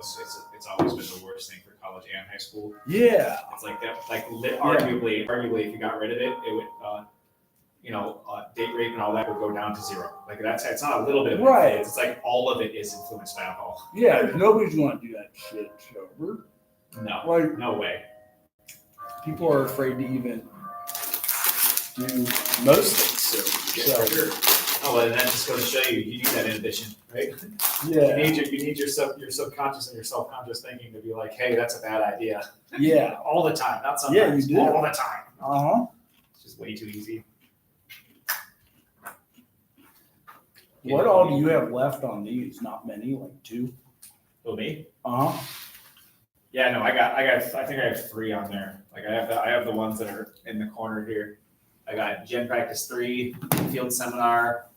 it's always been the worst thing for college and high school. Yeah. It's like that, arguably, if you got rid of it, it would, date rape and all that would go down to zero. Like it's not a little bit of Right. It's like all of it is influenced by alcohol. Yeah, nobody's going to do that shit sober. No, Like, no way. people are afraid to even do most things sober. Yeah, for sure. Oh, well, and that just goes to show you need that inhibition, right? Yeah. You need your subconscious and your self-conscious thinking to be like, hey, that's a bad idea. Yeah. All the time, not sometimes. Yeah, you do. All the time. Uh-huh. It's just way too easy. What all do you have left on these? Not many, like 2. Oh, me? Uh-huh. Yeah, no, I think I have 3 on there. Like I have the ones that are in the corner here. I got Gen Practice 3, Field Seminar,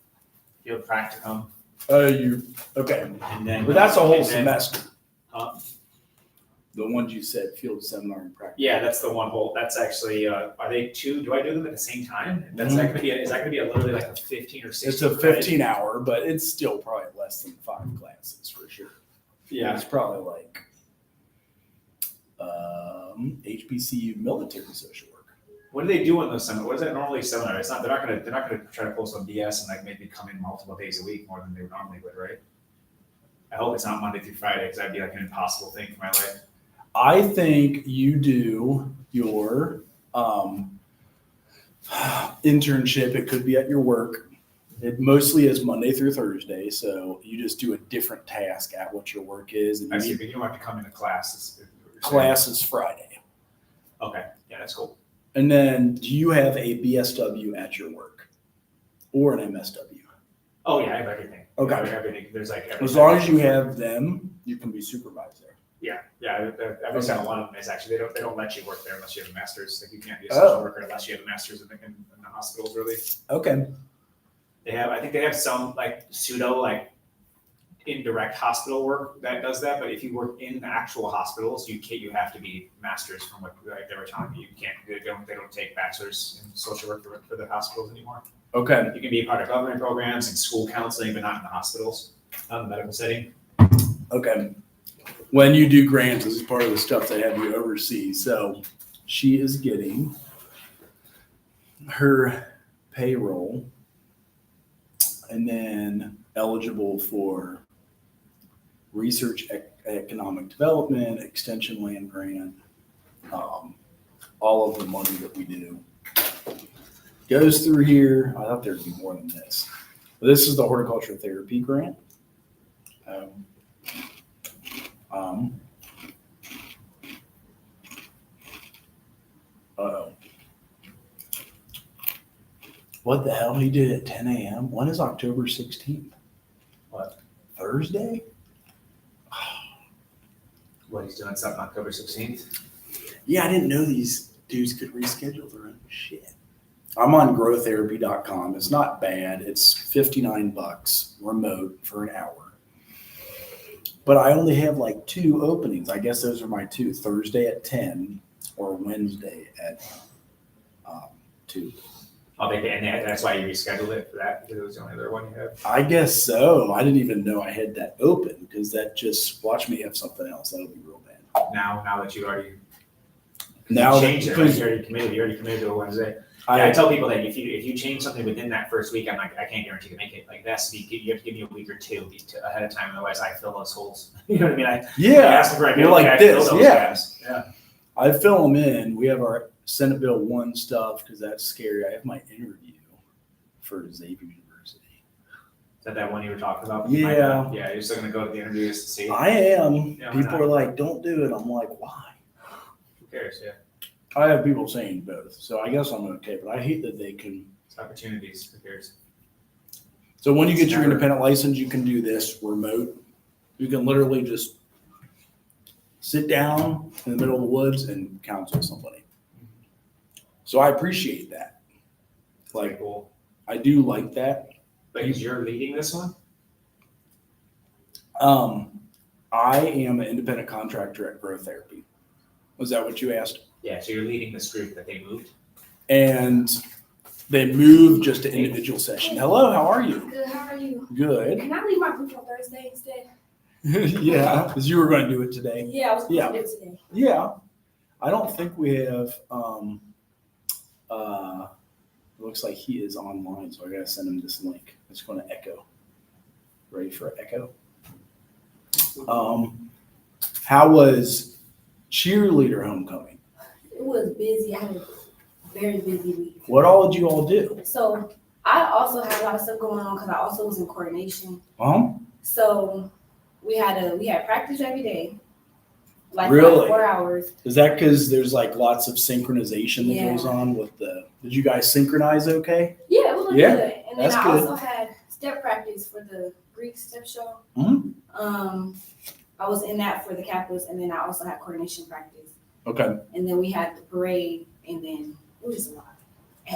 Field Practicum. Okay. And then, but that's a whole semester. The ones you said, field seminar and practice. Yeah, that's the one whole. That's actually. Are they 2? Do I do them at the same time? Is that going to be literally like a 15 or 16? It's a 15 hour, but it's still probably less than 5 classes for sure. Yeah, it's probably like HBCU military social work. What do they do in those seminars? What is that normally seminar? It's not. They're not going to try to pull some BS and like maybe come in multiple days a week more than they normally would, right? I hope it's not Monday through Friday because that'd be like an impossible thing for my life. I think you do your internship. It could be at your work. It mostly is Monday through Thursday, so you just do a different task at what your work is. And I see, but you don't have to come into class. Class is Friday. Okay, yeah, that's cool. And then, do you have a BSW at your work or an MSW? Oh yeah, I have everything. Okay. I have everything. There's like everything. As long as you have them, you can be supervised there. Yeah. Every single one of them is actually they don't let you work there unless you have a master's. Like you can't be a social worker unless you have a master's in the hospitals. Really. Okay. I think they have some like pseudo like indirect hospital work that does that, but if you work in the actual hospitals, you have to be masters from what like they were telling me. You can't. They don't take bachelors in social work for the hospitals anymore. Okay. You can be a part of government programs and school counseling, but not in the hospitals, not in the medical setting. Okay. When you do grants, this is part of the stuff they have you oversee. So she is getting her payroll and then eligible for research, economic development, extension land grant, all of the money that we do goes through here. I thought there'd be more than this. But this is the horticulture therapy grant. Uh-oh. What the hell? He did it at 10 a.m.? When is October 16th? What? Thursday? What, he's doing something October 16th? Yeah, I didn't know these dudes could reschedule their own shit. I'm on growtherapy.com. It's not bad. It's $59 remote for an hour. But I only have like 2 openings. I guess those are my 2, Thursday at 10 or Wednesday at 2. Oh, and that's why you rescheduled it for that, because it was the only other one you had? I guess so. I didn't even know I had that open because that just, watch me have something else. That'll be real bad. Now that you already Now changed it, right? You already committed to a Wednesday. I tell people that if you change something within that first week, I'm like, I can't guarantee to make it. Like that's you have to give me a week or 2 ahead of time, otherwise I fill those holes. You know what I mean? I ask for you're like this. Yeah. I fill them in. We have our Senate Bill 1 stuff because that's scary. I have my interview for Xavier University. Is that one you were talking about? Yeah. Yeah, you're still gonna go to the interview just to see. I am. Yeah, people are like, don't do it. I'm like, why? Who cares? Yeah. I have people saying both, so I guess I'm okay. But I hate that they can. It's opportunities. Who cares? So when you get your independent license, you can do this remote. You can literally just sit down in the middle of the woods and counsel somebody. So I appreciate that. Like, cool. I do like that. Because you're leading this one? I am an independent contractor at Growth Therapy. Was that what you asked? Yeah, so you're leading this group that they moved? And they moved just to individual session. Hello, how are you? Good, how are you? Good. Can I leave my group on Thursday instead? Yeah, because you were going to do it today. Yeah, I was Yeah. going to do it today. Yeah. I don't think we have, it looks like he is online, so I gotta send him this link. It's going to Echo. Ready for Echo? How was cheerleader homecoming? It was busy. I had a very busy week. What all did you all do? So I also had a lot of stuff going on because I also was in coordination. So we had practice every day, like for Really? like 4 hours. Is that because there's like lots of synchronization that Yeah. goes on with did you guys synchronize okay? Yeah, it was looking Yeah, good. And then that's I good. also had step practice for the Greek step show. Mhm. I was in that for the Kappas, and then I also had coordination practice. Okay. And then we had the parade, and then it was just a lot.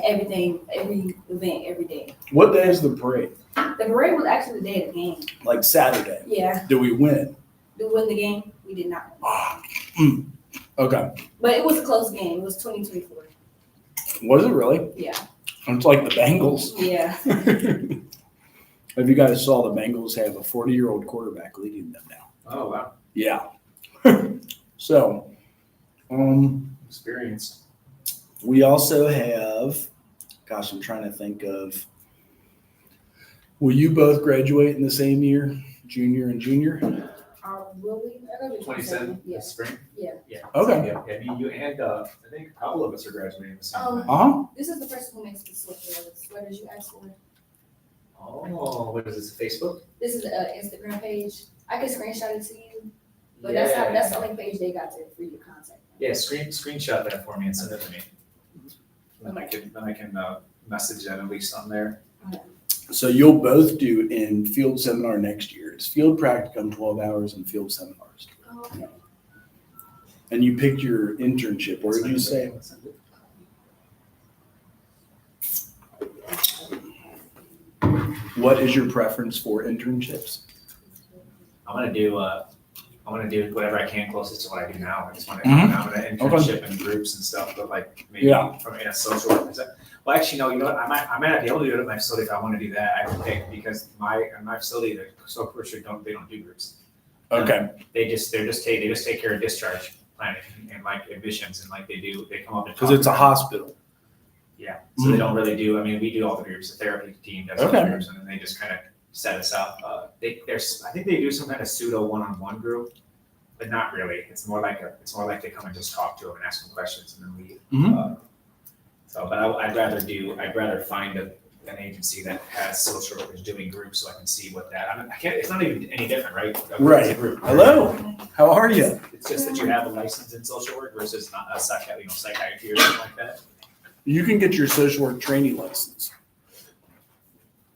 Everything, every event, every day. What day is the parade? The parade was actually the day of the game. Like Saturday. Yeah, Did we win? to win the game, we did not win. Ah, okay. But it was a close game. It was 20-24. Was it really? Yeah, It's like the Bengals. yeah. Have you guys saw the Bengals have a 40-year-old quarterback leading them now? Oh, wow. Yeah. So, Experienced. we also have, gosh, I'm trying to think of, will you both graduate in the same year, junior and junior? Will we? I know we 27 Yeah. this spring? Yeah. Yeah. Okay. Yeah, you and I think a couple of us are graduating the same Um, time. Uh-huh. This is the person who makes the sweaters you asked for. Oh, what is this, Facebook? This is an Instagram page. I can screenshot it to you, but Yeah. that's the only page they got for you to contact. Yeah, screenshot that for me and send it to me. Then I can message that at least on there. So you'll both do in field seminar next year. It's field practicum 12 hours and field seminars. Oh, okay. And you picked your internship. Where did you say? What is your preference for internships? I'm gonna do whatever I can closest to what I do now. I just want to, Mhm. I'm gonna internship in groups and stuff, but like maybe Yeah. from in a social work. Well, actually, no. You know what? I might not be able to do it at my facility if I want to do that. I can pick because my facility, the social workers don't do groups. Okay. They just take care of discharge planning and like admissions and like they come up and Because talk it's a about- hospital. Yeah, so they don't really do. I mean, we do all the groups. The therapy team does all the Okay. groups, and then they just kind of set us up. I think they do some kind of pseudo one-on-one group, but not really. It's more like they come and just talk to them and ask them questions and then leave. Mhm. But I'd rather find an agency that has social workers doing groups so I can see what that. I can't. It's not even any different, right? It's a Right. group. Hello. How are you? It's just that you have a license in social work versus not a psychiatry or something like that. You can get your social work training license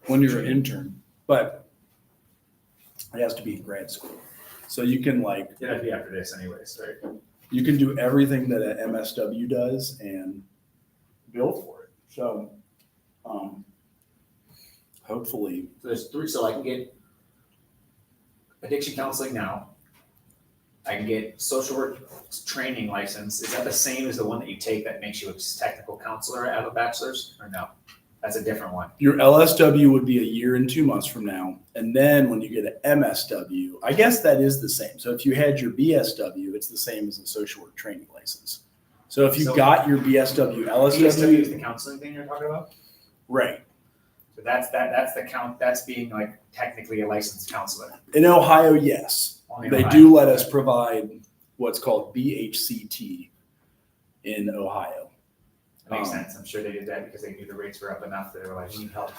when you're an intern, but it has to be in grad school. So you can like, It'd be after this anyways, right? you can do everything that an MSW does and bill for it. So, hopefully, So there's three, so I can get addiction counseling now. I can get social work training license. Is that the same as the one that you take that makes you a technical counselor out of a bachelor's, or no? That's a different one. your LSW would be a year and 2 months from now. And then when you get an MSW, I guess that is the same. So if you had your BSW, it's the same as a social work training license. So if you So- got your BSW, DSW is LSW, the counseling thing you're talking about? right. So that's the count, that's being like technically a licensed counselor. In Ohio, yes. Only in They Ohio. do let us provide what's called BHCT in Ohio. That makes sense. I'm sure they did that because they knew the rates were up enough that they were like, we need help.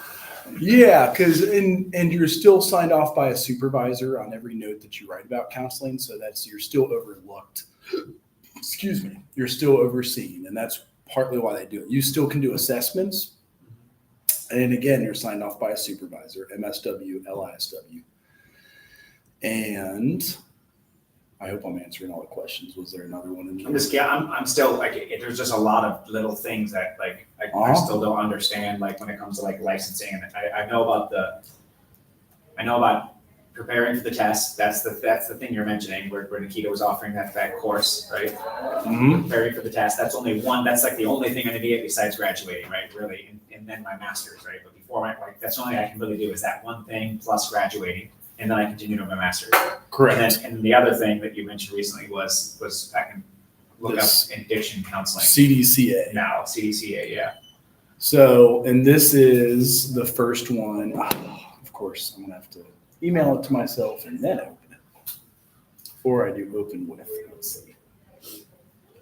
Yeah, because and you're still signed off by a supervisor on every note that you write about counseling, so you're still overlooked. Excuse me, you're still overseen, and that's partly why they do it. You still can do assessments, and again, you're signed off by a supervisor, MSW, LISW, and I hope I'm answering all the questions. Was there another one in there? I'm still like, there's just a lot of little things that like, I Uh-huh. still don't understand, like when it comes to like licensing. And I know about preparing for the test. That's the thing you're mentioning where Nikita was offering that course, right? Mhm. Preparing for the test. That's only one, that's like the only thing I'm gonna get besides graduating, right? Really, and then my master's, right? But before that's the only thing I can really do is that one thing plus graduating. and then I continued on my master's. Correct. And the other thing that you mentioned recently was I can look This up addiction counseling CDCA. now, CDCA, yeah. So, and this is the first one. Of course, I'm gonna have to email it to myself and then open it. Or I do open with, let's see.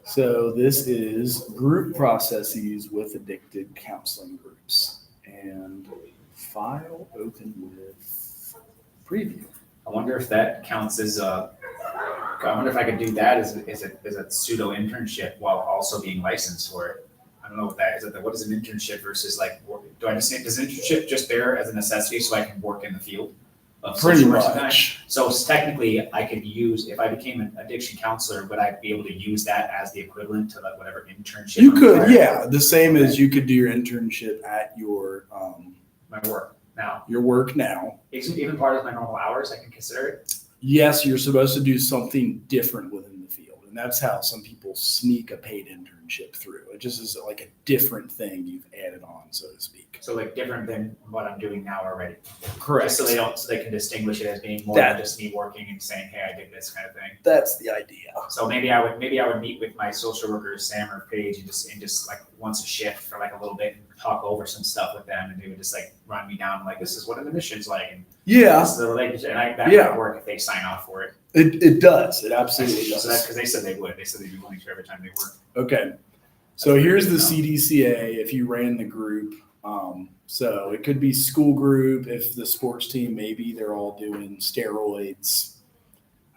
So this is group processes with addicted counseling groups. And file open with preview. I wonder if that counts as I wonder if I could do that as a pseudo internship while also being licensed for it. I don't know what that is. What is an internship versus like, do I just, does internship just there as a necessity so I can work in the field of Pretty social work sometimes? much. So technically I could use, if I became an addiction counselor, would I be able to use that as the equivalent to like whatever internship? You I'm could, required? yeah. The same as you could do your internship at your My work now. work now. Even part of my normal hours, I can consider it. Yes, you're supposed to do something different within the field. And that's how some people sneak a paid internship through. It just is like a different thing you've added on, so to speak. So like different than what I'm doing now already. Correct. Just so they can distinguish it as being more That- than just me working and saying, hey, I did this kind of thing. That's the idea. So maybe I would meet with my social worker, Sam or Paige, and just like once a shift for like a little bit and talk over some stuff with them, and they would just like run me down like, this is what an admission's like, and Yeah, this is the relationship, and that Yeah. might work if they sign off for it. it does. It absolutely So that's does. because they said they would. They said they'd be willing to every time they work. Okay. So here's the CDCA if you ran the group. So it could be school group. If the sports team, maybe they're all doing steroids.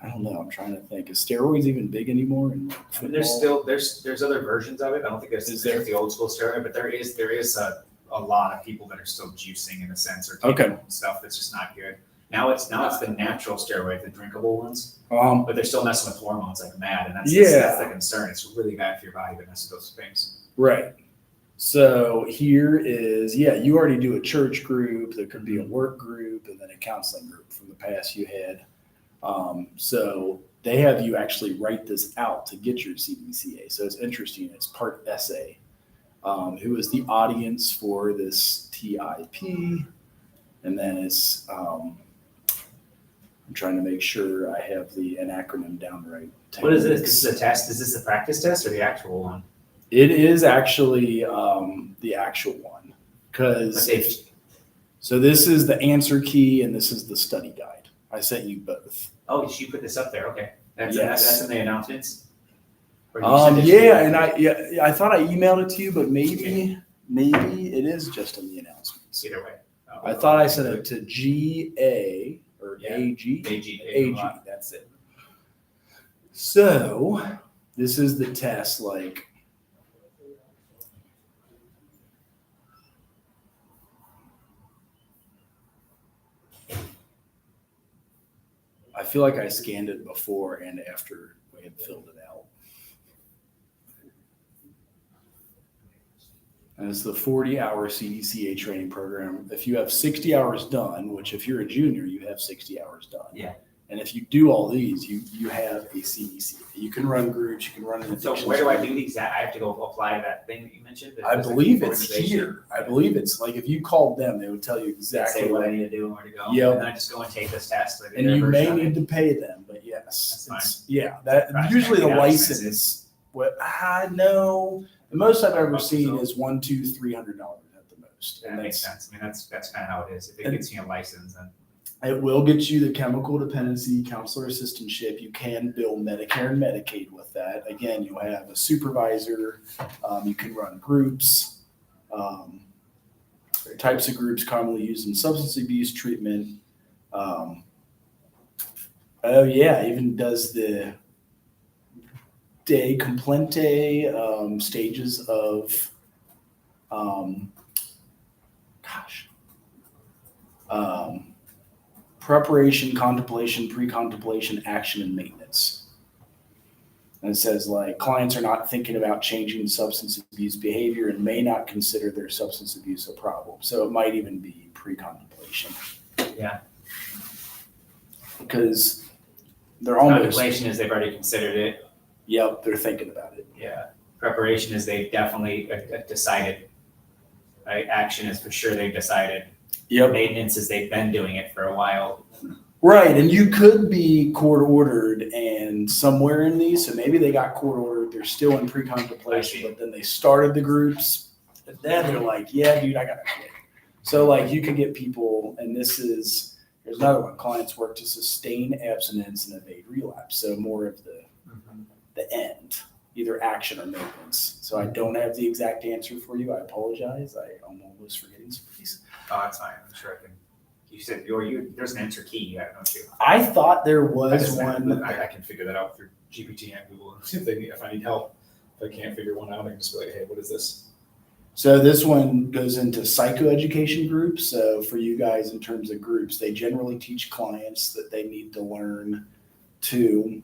I don't know. I'm trying to think. Is steroids even big anymore? In like I mean, there's football? still there's other versions of it. I don't think Is there's there? the old school steroid, but there is a lot of people that are still juicing in a sense or taking Okay. stuff that's just not good. Now it's the natural steroids, the drinkable ones, but they're still messing with hormones like mad, and that's the concern. It's really bad for your body to mess with those things. Right. So here is, you already do a church group. There could be a work group and then a counseling group from the past you had. So they have you actually write this out to get your CDCA. So it's interesting. It's part essay. Who is the audience for this TIP? And then it's, I'm trying to make sure I have an acronym down right. What is this? This is a test. Is this the practice test or the actual one? It is actually the actual one. Because so this is the answer key and this is the study guide. I sent you both. Oh, you put this up there. Okay, that's Yes. in the announcements. Or you sent it to me? I thought I emailed it to you, but maybe it is just in the announcements. Either way. I thought I sent it to GA or Yeah. AG. AG. That's it. So this is the test. Like, I feel like I scanned it before and after we had filled it out. And it's the 40-hour CDCA training program. If you have 60 hours done, which if you're a junior, you have 60 hours done. Yeah. And if you do all these, you have a CDCA. You can run groups, you can run an So addiction. where do I do these at? I have to go apply to that thing that you mentioned? I believe it's here. I believe it's like if you called them, they would tell you exactly Say what I need to do and where to go. Yep. And then I just go and take this test. Like and their you may version of need it. to pay them, but yes. That's fine. Yeah, that Right, usually the yeah, license. What I know, the most I've ever About seen so. is $100, $200, $300 at the most. That And makes that's, sense. I mean, that's kind of how it is. If it And- gets you a license, then it will get you the chemical dependency counselor assistantship. You can bill Medicare and Medicaid with that. Again, you'll have a supervisor. You can run groups. Types of groups commonly used in substance abuse treatment. Even does the de complainte stages of preparation, contemplation, pre-contemplation, action, and maintenance. And it says like clients are not thinking about changing substance abuse behavior and may not consider their substance abuse a problem. So it might even be pre-contemplation. Yeah. Because they're almost, contemplation is they've already considered it. yep, they're thinking about it. Yeah. Preparation is they've definitely decided. Right? Action is for sure they've decided. Yep. Maintenance is they've been doing it for a while. Right, and you could be court ordered and somewhere in these, so maybe they got court ordered, they're still in pre-contemplation, but then they started the groups, and then they're like, yeah, dude, I gotta quit. So like you could get people, and there's another one, clients work to sustain abstinence and evade relapse. So more of the end, either action or maintenance. So I don't have the exact answer for you. I apologize. I'm almost forgetting some of these. Oh, that's fine. I'm sure I can. You said there's an answer key you have, don't you? I thought there was one. I can figure that out through GPT and Google. If I need help, if I can't figure one out, I can just be like, hey, what is this? So this one goes into psychoeducation groups. So for you guys, in terms of groups, they generally teach clients that they need to learn to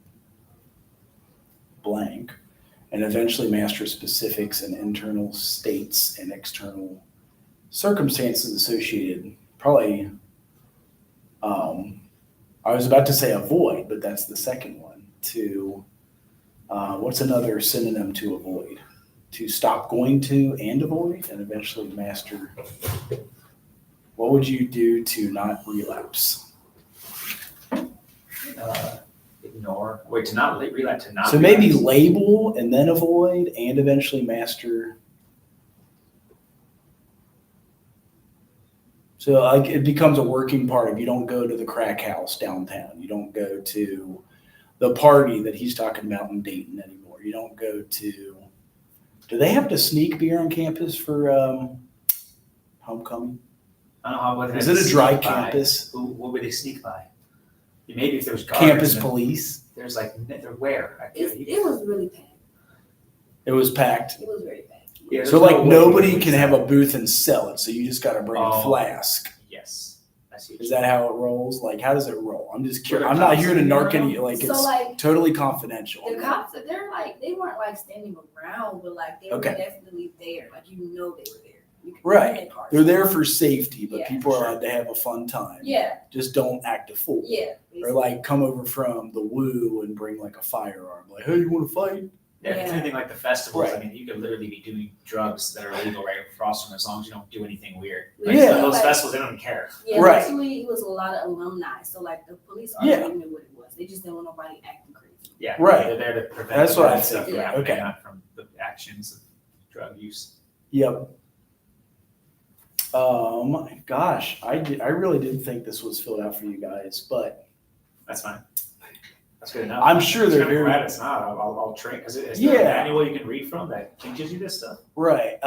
blank and eventually master specifics and internal states and external circumstances associated. Probably, I was about to say avoid, but that's the second one. To, what's another synonym to avoid? To stop going to and avoid and eventually master. What would you do to not relapse? Ignore. Wait, to not relapse, to not. So relapse. maybe label and then avoid and eventually master. So like it becomes a working part of you don't go to the crack house downtown. You don't go to the party that he's talking about in Dayton anymore. You don't go to. Do they have to sneak beer on campus for homecoming? I don't know what Is it a dry campus? What would they sneak by? Maybe if there's guards. Campus police. There's like, they're where? It was really packed. It was packed. It was very packed. Yeah, So there's like no way nobody you can have a booth and sell it. So you just got to bring a Oh. flask. Yes. I see. Is that how it rolls? Like, how does it roll? I'm just curious. Were I'm there not cops here to in narc there? any, like, So it's like totally confidential. the cops, they weren't like standing around, but like they Okay. were definitely there. Like they were there. You could Right. see their cars. They're there for safety, but Yeah, people are sure. allowed to have a fun time. Yeah, Just don't act a fool. yeah. Or like come over from the woo and bring like a firearm. Like, hey, you want to fight? Yeah, if it's Yeah. anything like the festivals, Right. I mean, you could literally be doing drugs that are illegal right across from as long as you don't do anything weird. Yeah. Those Like- festivals, they don't even care. Yeah, Right. actually, it was a lot of alumni. So like the police Yeah. already knew what it was. They just didn't want nobody acting crazy. Yeah. Right. They're there to prevent That's the what bad I stuff think. from happening, Okay. not from the actions of drug use. Yep. Gosh, I really didn't think this was filled out for you guys, but That's fine. That's good enough. I'm sure they're very glad it's not. I'll train because it's Yeah. a manual you can read from that teaches you this stuff. right.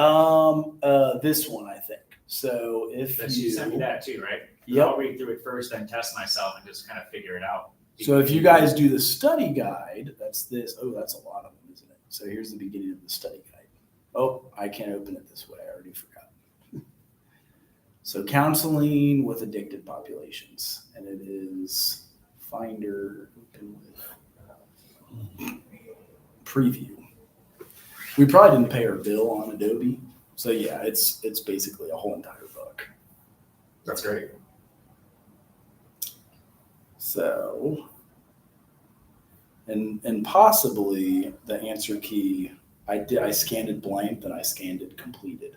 This one I think. So if You sent me you, that too, right? Yep. I'll read through it first, then test myself and just kind of figure it out. so if you guys do the study guide, that's this. Oh, that's a lot of them, isn't it? So here's the beginning of the study guide. Oh, I can't open it this way. I already forgot. So counseling with addicted populations, and it is Finder open with preview. We probably didn't pay our bill on Adobe, so yeah, it's basically a whole entire book. That's great. So, and possibly the answer key, I scanned it blank, then I scanned it completed.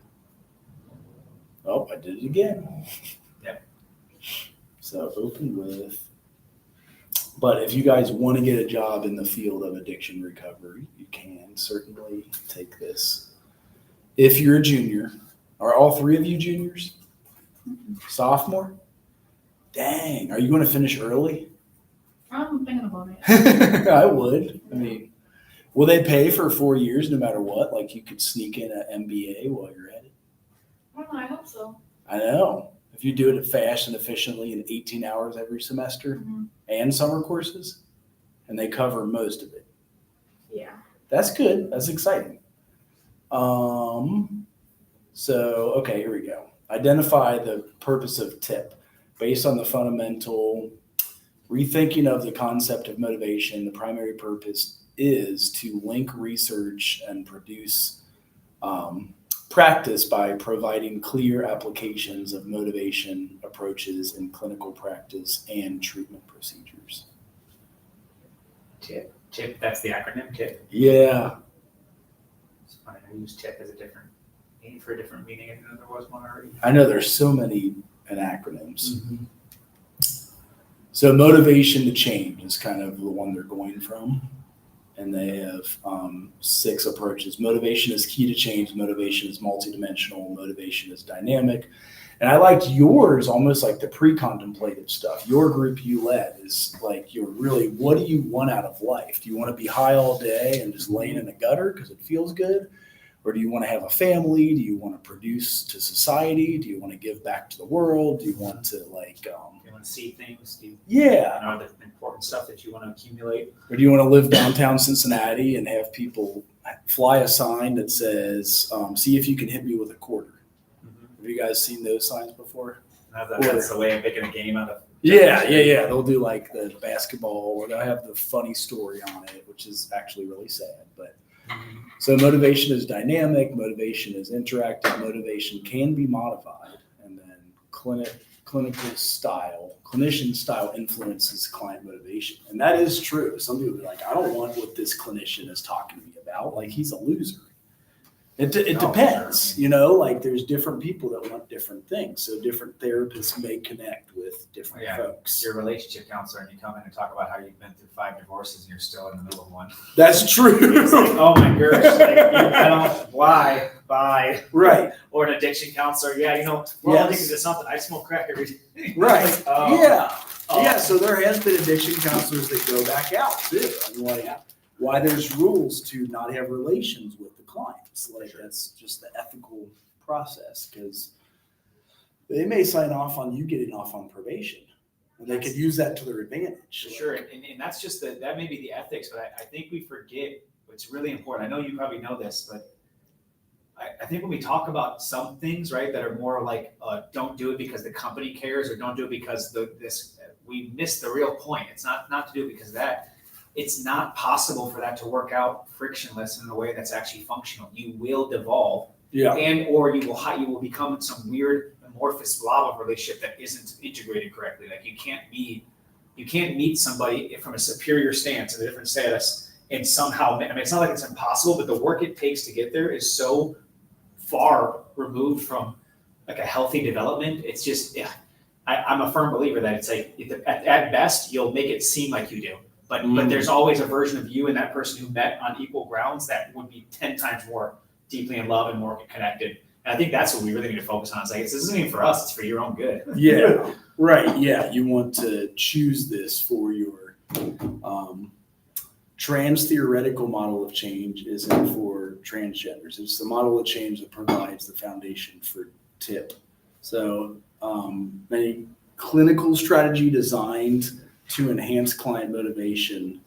Oh, I did it again. Yep. So open with, but if you guys want to get a job in the field of addiction recovery, you can certainly take this. If you're a junior, are all three of you juniors? Sophomore? Dang, are you going to finish early? I'm thinking about it. I would. I mean, will they pay for 4 years no matter what? Like you could sneak in an MBA while you're at it? I don't know, I hope so. I know. If you do it fast and efficiently in 18 hours every semester Mhm. and summer courses, and they cover most of it. Yeah. That's good. That's exciting. So, okay, here we go. Identify the purpose of TIP. Based on the fundamental rethinking of the concept of motivation, the primary purpose is to link research and produce practice by providing clear applications of motivation approaches in clinical practice and treatment procedures. TIP, that's the acronym, TIP. Yeah. It's funny, I use TIP as a different, for a different meaning, I didn't know there was one already. I know there's so many acronyms. So motivation to change is kind of the one they're going from. And they have 6 approaches. Motivation is key to change. Motivation is multidimensional. Motivation is dynamic. And I liked yours almost like the pre-contemplative stuff. Your group you led is like, you're really, what do you want out of life? Do you want to be high all day and just laying in the gutter because it feels good? Or do you want to have a family? Do you want to produce to society? Do you want to give back to the world? Do you want to like, You want to see things, do you yeah. know the important stuff that you want to accumulate? Or do you want to live downtown Cincinnati and have people fly a sign that says, see if you can hit me with a quarter? Have you guys seen those signs before? That's the way of making a game out of. Yeah. They'll do like the basketball, or they'll have the funny story on it, which is actually really sad. But so motivation is dynamic, motivation is interactive, motivation can be modified, and then clinician style influences client motivation. And that is true. Some people are like, I don't want what this clinician is talking to me about. Like, he's a loser. It depends, sure. you know, like there's different people that want different things. So different therapists may connect with different folks. You're a relationship counselor and you come in and talk about how you've been through 5 divorces and you're still in the middle of one. That's true. It's like, oh my gosh, I don't, why, bye. Right. Or an addiction counselor, yeah, you know, we're all addicted to something. I smoke crack every day. Right. Like, oh, Yeah. oh. Yeah. So there has been addiction counselors that go back out too. I mean, like, why there's rules to not have relations with the clients. Like, that's just the ethical process, because they may sign off on you getting off on probation. And they could use that to their advantage. For sure, and that's just that may be the ethics, but I think we forget what's really important. I know you probably know this, but I think when we talk about some things, right, that are more like don't do it because the company cares, or don't do it because we miss the real point. It's not to do it because of that. It's not possible for that to work out frictionless in a way that's actually functional. You will devolve, and or you will become some weird amorphous blob of relationship that isn't integrated correctly. Like, you can't meet somebody from a superior stance, a different status, and somehow, I mean, it's not like it's impossible, but the work it takes to get there is so far removed from like a healthy development. It's just, I'm a firm believer that it's like, at best, you'll make it seem like you do. But there's always a version of you and that person who met on equal grounds that would be 10 times more deeply in love and more connected. And I think that's what we really need to focus on. It's like, this isn't even for us, it's for your own good. Yeah, right. Yeah, you want to choose this for your trans theoretical model of change isn't for transgenders. It's the model of change that provides the foundation for TIP. So a clinical strategy designed to enhance client motivation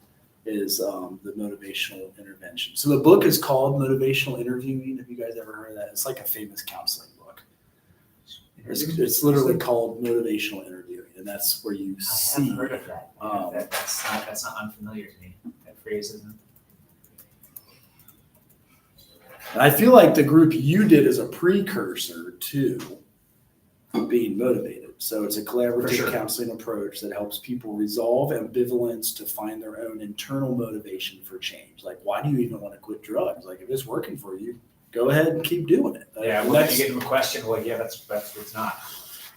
is the motivational intervention. So the book is called Motivational Interviewing. Have you guys ever heard of that? It's like a famous counseling book. It's literally called Motivational Interviewing, and that's where you see. I haven't heard of that. That's not unfamiliar to me. That phrase isn't. And I feel like the group you did is a precursor to being motivated. So it's a collaborative counseling approach that helps people resolve ambivalence to find their own internal motivation for change. Like, why do you even want to quit drugs? Like, if it's working for you, go ahead and keep doing it. Well, then you get them a question. Well, that's it's not.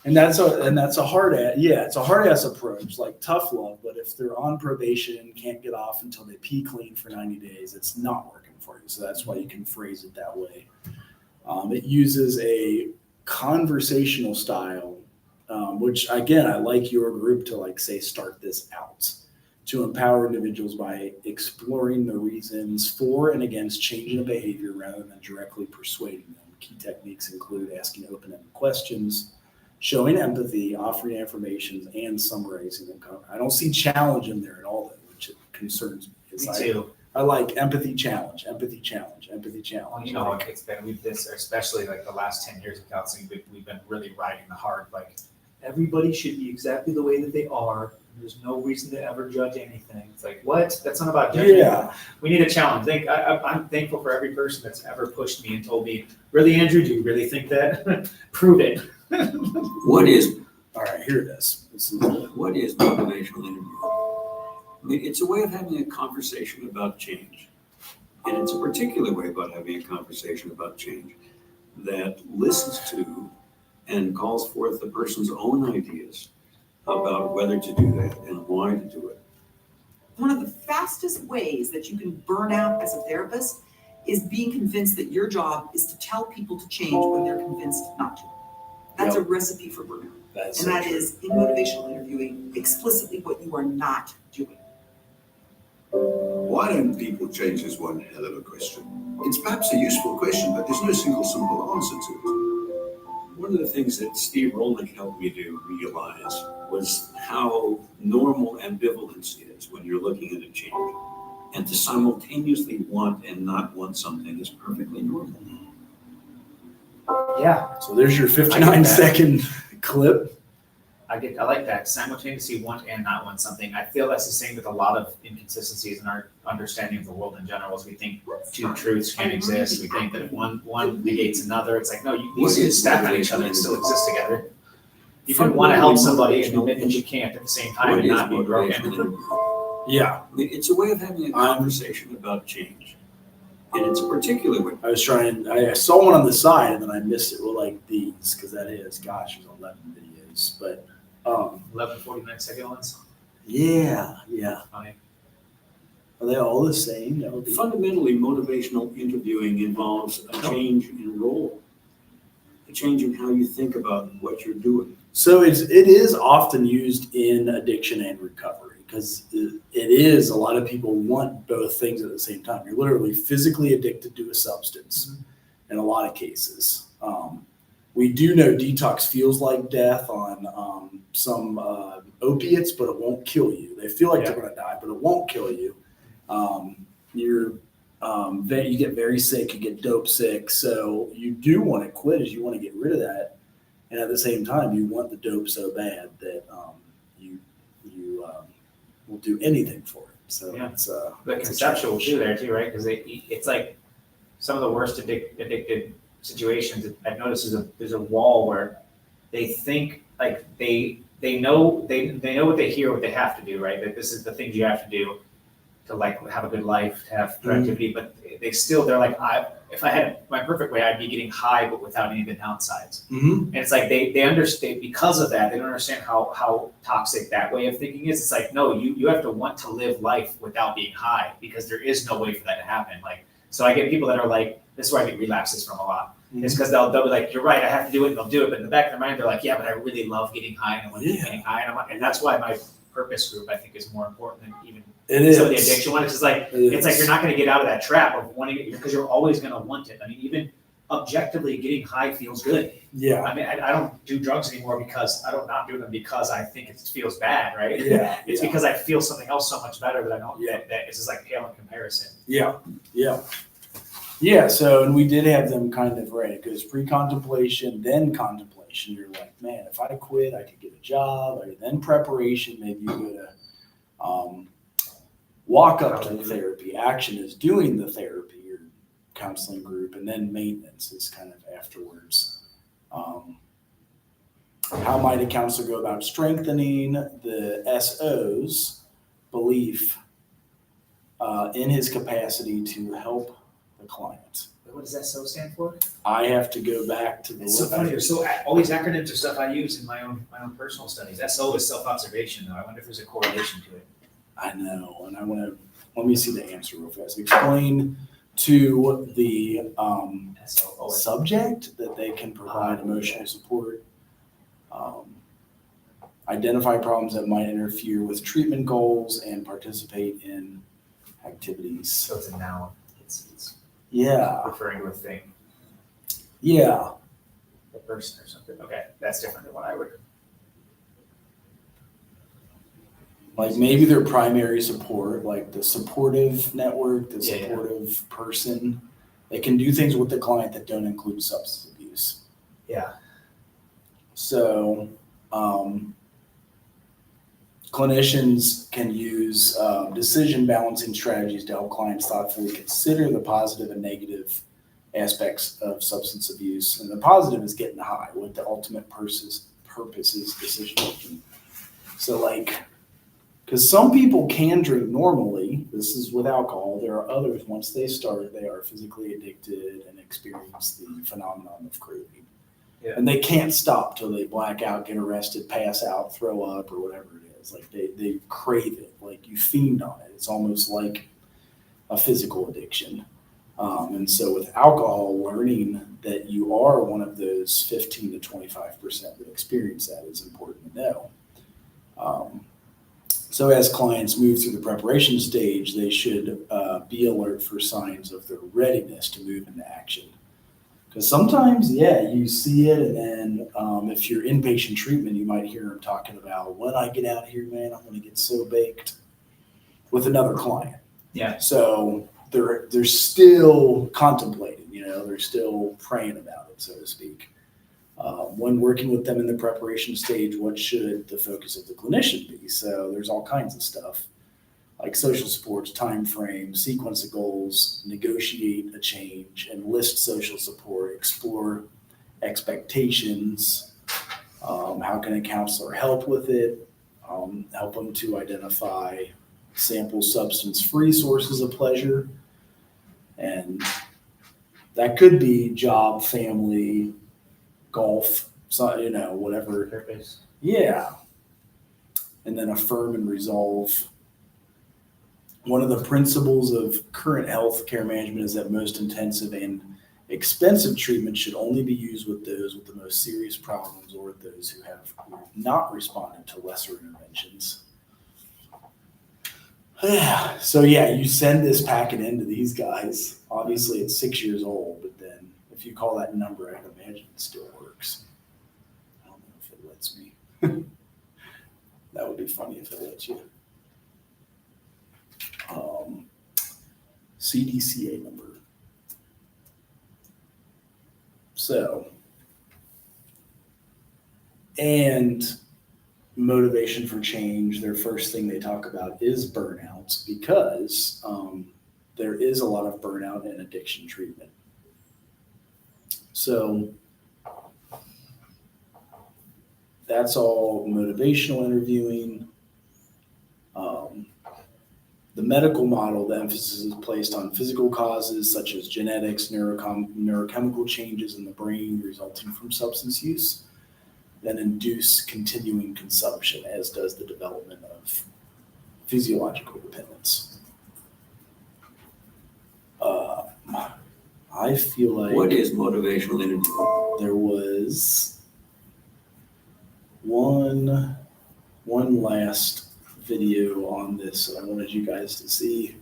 And that's a hard ass. Yeah, it's a hard ass approach, like tough love. But if they're on probation, can't get off until they pee clean for 90 days, it's not working for you. So that's why you can phrase it that way. It uses a conversational style, which again, I like your group to like say, start this out, to empower individuals by exploring the reasons for and against changing a behavior rather than directly persuading them. Key techniques include asking open-ended questions, showing empathy, offering affirmations, and summarizing them. I don't see challenge in there at all, though, which concerns me. Me too. I like empathy challenge, empathy challenge, empathy challenge. Well, you know, it's been with this, especially like the last 10 years of counseling, we've been really riding the hard, like, everybody should be exactly the way that they are. There's no reason to ever judge anything. It's like, what? That's not about judging. Yeah. We need a challenge. I'm thankful for every person that's ever pushed me and told me, really, Andrew, do you really think that? Prove it. What is Here it is. what is motivational interviewing? I mean, it's a way of having a conversation about change. And it's a particular way about having a conversation about change that listens to and calls forth the person's own ideas about whether to do that and why to do it. One of the fastest ways that you can burn out as a therapist is being convinced that your job is to tell people to change when they're convinced not to. That's a recipe for burnout. That's And that is in motivational interviewing explicitly what you are not doing. Why don't people change is one hell of a question. It's perhaps a useful question, but there's no single simple answer to it. One of the things that Steve Rolnick helped me to realize was how normal ambivalence is when you're looking at a change. And to simultaneously want and not want something is perfectly normal. Yeah, So there's your I 59-second clip. I like that. Simultaneously want and not want something. I feel that's the same with a lot of inconsistencies in our understanding of the world in general. Is we think two truths can't exist. We think that if one negates another. It's like, no, these two stack on each other and still exist together. You can want to help somebody and admit that you can't at the same time and not be broken. Yeah, I mean, it's a way of having a conversation about change. And it's a particular way. I saw one on the side and then I missed it. Well, like these, because that is, gosh, there's 11 videos. But 11 49-second ones. yeah. Funny. Are they all the same? That would be. Fundamentally, motivational interviewing involves a change in role, a change in how you think about what you're doing. So it is often used in addiction and recovery because it is, a lot of people want both things at the same time. You're literally physically addicted to a substance in a lot of cases. We do know detox feels like death on some opiates, but it won't kill you. They feel like they're going to die, but it won't kill you. You get very sick, you get dope sick. So you do want to quit, as you want to get rid of that. And at the same time, you want the dope so bad that you will do anything for it. So it's The conceptual too there too, right? Because it's like some of the worst addicted situations. I've noticed there's a wall where they think like they know what they hear, what they have to do, right? That this is the things you have to do to like have a good life, to have productivity, but they're like, if I had my perfect way, I'd be getting high, but without any of the downsides. Mm-hmm. And it's like they understand because of that. They don't understand how toxic that way of thinking is. It's like, no, you have to want to live life without being high because there is no way for that to happen. Like, so I get people that are like, this is where I get relapses from a lot. It's because they'll be like, you're right, I have to do it, and they'll do it. But in the back of their mind, they're like, yeah, but I really love getting high, and I want to keep getting high, and that's why my purpose group I think is more important than even some of the addiction one. It's just like it's like you're not going to get out of that trap of wanting it because you're always going to want it. I mean, even objectively, getting high feels good. Yeah. I mean, I don't do drugs anymore because I don't not do them because I think it feels bad, right? Yeah. It's because I feel something else so much better that I don't. That is just like pale in comparison. Yeah. Yeah, so, and we did have them kind of right. It goes pre-contemplation, then contemplation. You're like, man, if I quit, I could get a job. Or then preparation, maybe you go to walk up to the therapy. Action is doing the therapy or counseling group, and then maintenance is kind of afterwards. How might a counselor go about strengthening the SO's belief in his capacity to help the client? What does SO stand for? I have to go back to the. It's so funny. There's all these acronyms are stuff I use in my own personal studies. SO is self-observation, though. I wonder if there's a correlation to it. I know, and let me see the answer real fast. Explain to the subject that they can provide emotional support. Identify problems that might interfere with treatment goals and participate in activities. So it's a noun. It's referring to a thing, Yeah. a person or something. Okay, that's different than what I would. Like maybe their primary support, like the supportive network, the Yeah, supportive person. They can do things with the client that don't include substance abuse. Yeah. So clinicians can use decision balancing strategies to help clients thoughtfully consider the positive and negative aspects of substance abuse. And the positive is getting high, what the ultimate purpose is decision making. So like, because some people can drink normally, this is with alcohol. There are others, once they start, they are physically addicted and experience the phenomenon of craving. Yeah. And they can't stop till they black out, get arrested, pass out, throw up, or whatever it is. Like they crave it, like you fiend on it. It's almost like a physical addiction. And so with alcohol, learning that you are one of those 15 to 25% that experience that is important to know. So as clients move through the preparation stage, they should be alert for signs of their readiness to move into action. Because sometimes, yeah, you see it, and then if you're inpatient treatment, you might hear them talking about, when I get out here, man, I'm going to get so baked with another client. Yeah. So they're still contemplating, they're still praying about it, so to speak. When working with them in the preparation stage, what should the focus of the clinician be? So there's all kinds of stuff like social supports, time frame, sequence of goals, negotiate a change, enlist social support, explore expectations. How can a counselor help with it? Help them to identify sample substance-free sources of pleasure. And that could be job, family, golf, whatever. Therapist. Yeah. And then affirm and resolve. One of the principles of current health care management is that most intensive and expensive treatment should only be used with those with the most serious problems or with those who have not responded to lesser interventions. Yeah. So yeah, you send this packet into these guys. Obviously it's 6 years old, but then if you call that number, I can imagine it still works. I don't know if it lets me. That would be funny if it lets you. CDCA number. So, and motivation for change, their first thing they talk about is burnouts, because there is a lot of burnout in addiction treatment. So that's all motivational interviewing. The medical model, the emphasis is placed on physical causes such as genetics, neurochemical changes in the brain resulting from substance use, then induce continuing consumption, as does the development of physiological dependence. I feel like What is motivational interviewing? there was one last video on this that I wanted you guys to see.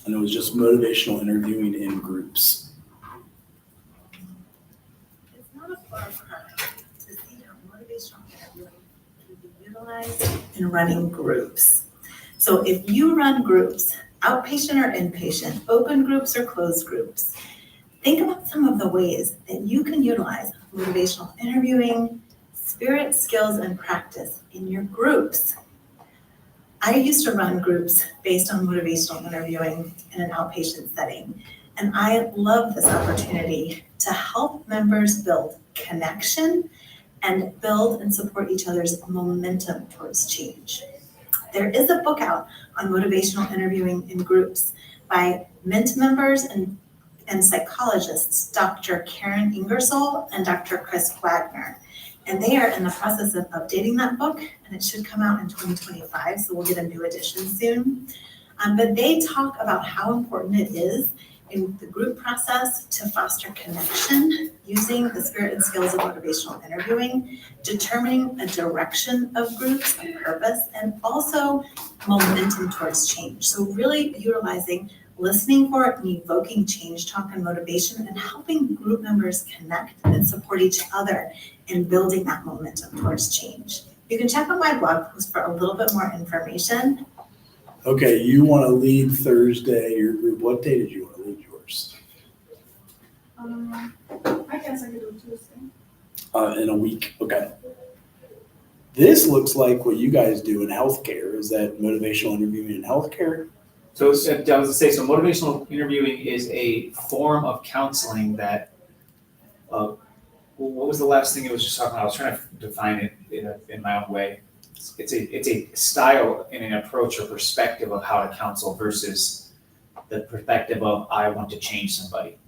And it was just motivational interviewing in groups. It's not a far cry to see how motivational interviewing can be utilized in running groups. So if you run groups, outpatient or inpatient, open groups or closed groups, think about some of the ways that you can utilize motivational interviewing, spirit, skills, and practice in your groups. I used to run groups based on motivational interviewing in an outpatient setting, and I love this opportunity to help members build connection and build and support each other's momentum towards change. There is a book out on motivational interviewing in groups by Mint members and psychologists, Dr. Karen Ingersoll and Dr. Chris Wagner. And they are in the process of updating that book, and it should come out in 2025, so we'll get a new edition soon. But they talk about how important it is in the group process to foster connection using the spirit and skills of motivational interviewing, determining a direction of groups, a purpose, and also momentum towards change. So really utilizing listening for and evoking change talk and motivation, and helping group members connect and support each other in building that momentum towards change. You can check out my blog post for a little bit more information. Okay, you want to lead Thursday, your group. What day did you want to lead yours? I guess I could do Tuesday. In a week, okay. This looks like what you guys do in healthcare. Is that motivational interviewing in healthcare? So I was gonna say, so motivational interviewing is a form of counseling that what was the last thing it was just talking about? I was trying to define it in my own way. It's a style and an approach or perspective of how to counsel versus the perspective of I want to change somebody.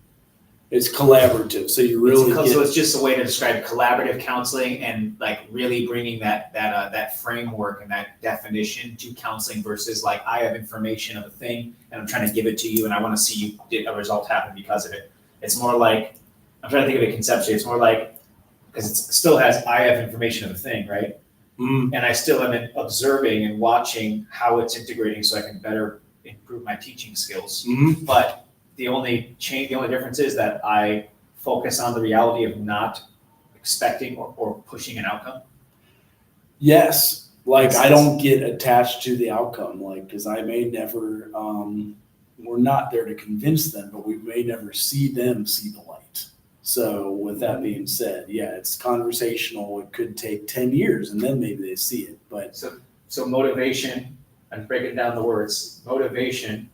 It's collaborative, so you really So it's just a way to describe collaborative counseling and like really bringing that framework and that definition to counseling versus like I have information of a thing and I'm trying to give it to you and I want to see you get a result happen because of it. It's more like, I'm trying to think of it conceptually, it's more like, because it still has I have information of a thing, right? Mm. And I still am observing and watching how it's integrating so I can better improve my teaching skills. Mhm. But the only difference is that I focus on the reality of not expecting or pushing an outcome. Yes, like I don't get attached to the outcome, like, because I may never, we're not there to convince them, but we may never see them see the light. So with that being said, yeah, it's conversational. It could take 10 years and then maybe they see it, but. So motivation, I'm breaking down the words, motivation,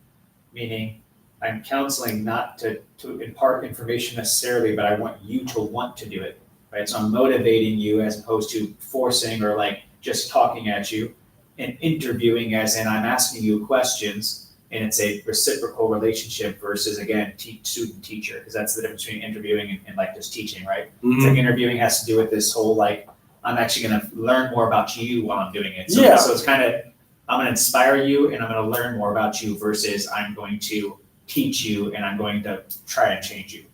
meaning I'm counseling not to impart information necessarily, but I want you to want to do it, right? So I'm motivating you as opposed to forcing or like just talking at you, and interviewing as in I'm asking you questions and it's a reciprocal relationship versus again, student teacher, because that's the difference between interviewing and like just teaching, right? Mhm. It's like interviewing has to do with this whole like, I'm actually gonna learn more about you while I'm doing it. So, Yeah. So it's kind of, I'm gonna inspire you and I'm gonna learn more about you versus I'm going to teach you and I'm going to try and change you.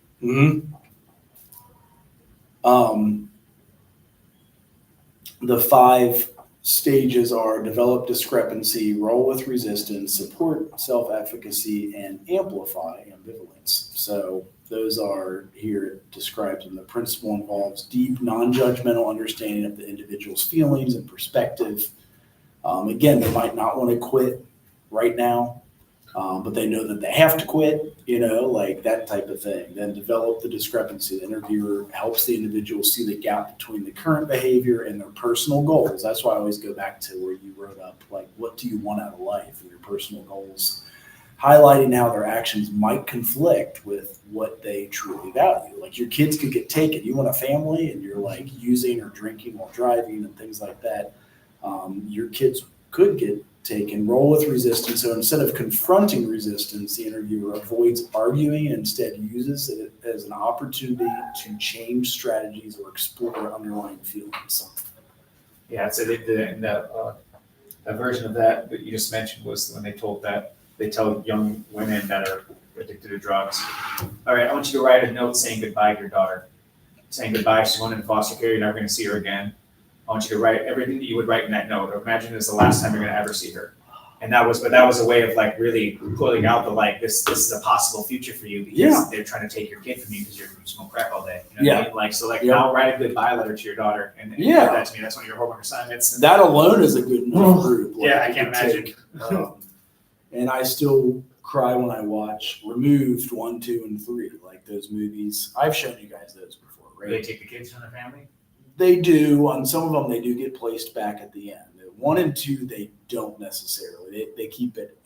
The 5 stages are develop discrepancy, roll with resistance, support self-efficacy, and amplify ambivalence. So those are here it describes them. The principle involves deep, non-judgmental understanding of the individual's feelings and perspective. Again, they might not want to quit right now, but they know that they have to quit, like that type of thing. Then develop the discrepancy. The interviewer helps the individual see the gap between the current behavior and their personal goals. That's why I always go back to where you wrote up, like, what do you want out of life and your personal goals? Highlighting how their actions might conflict with what they truly value. Like your kids could get taken. You want a family and you're like using or drinking while driving and things like that. Your kids could get taken. Roll with resistance. So instead of confronting resistance, the interviewer avoids arguing and instead uses it as an opportunity to change strategies or explore underlying feelings. Yeah, so the version of that you just mentioned was when they tell young women that are addicted to drugs, all right, I want you to write a note saying goodbye to your daughter, saying goodbye, she's going into foster care, you're never going to see her again. I want you to write everything that you would write in that note. Or imagine it's the last time you're going to ever see her. And that was a way of like really pulling out the like this is a possible future for you because they're trying to take your kid from you because you smoke crack all day. You know what I mean? Like so like now write a goodbye letter to your daughter and give that to me. That's one of your homework assignments. That alone is a good enough group. Like, I can't imagine. And I still cry when I watch Removed 1, 2, and 3, like those movies. I've shown you guys those before, right? Do they take the kids from their family? They do. On some of them, they do get placed back at the end. 1 and 2, they don't necessarily. They keep it.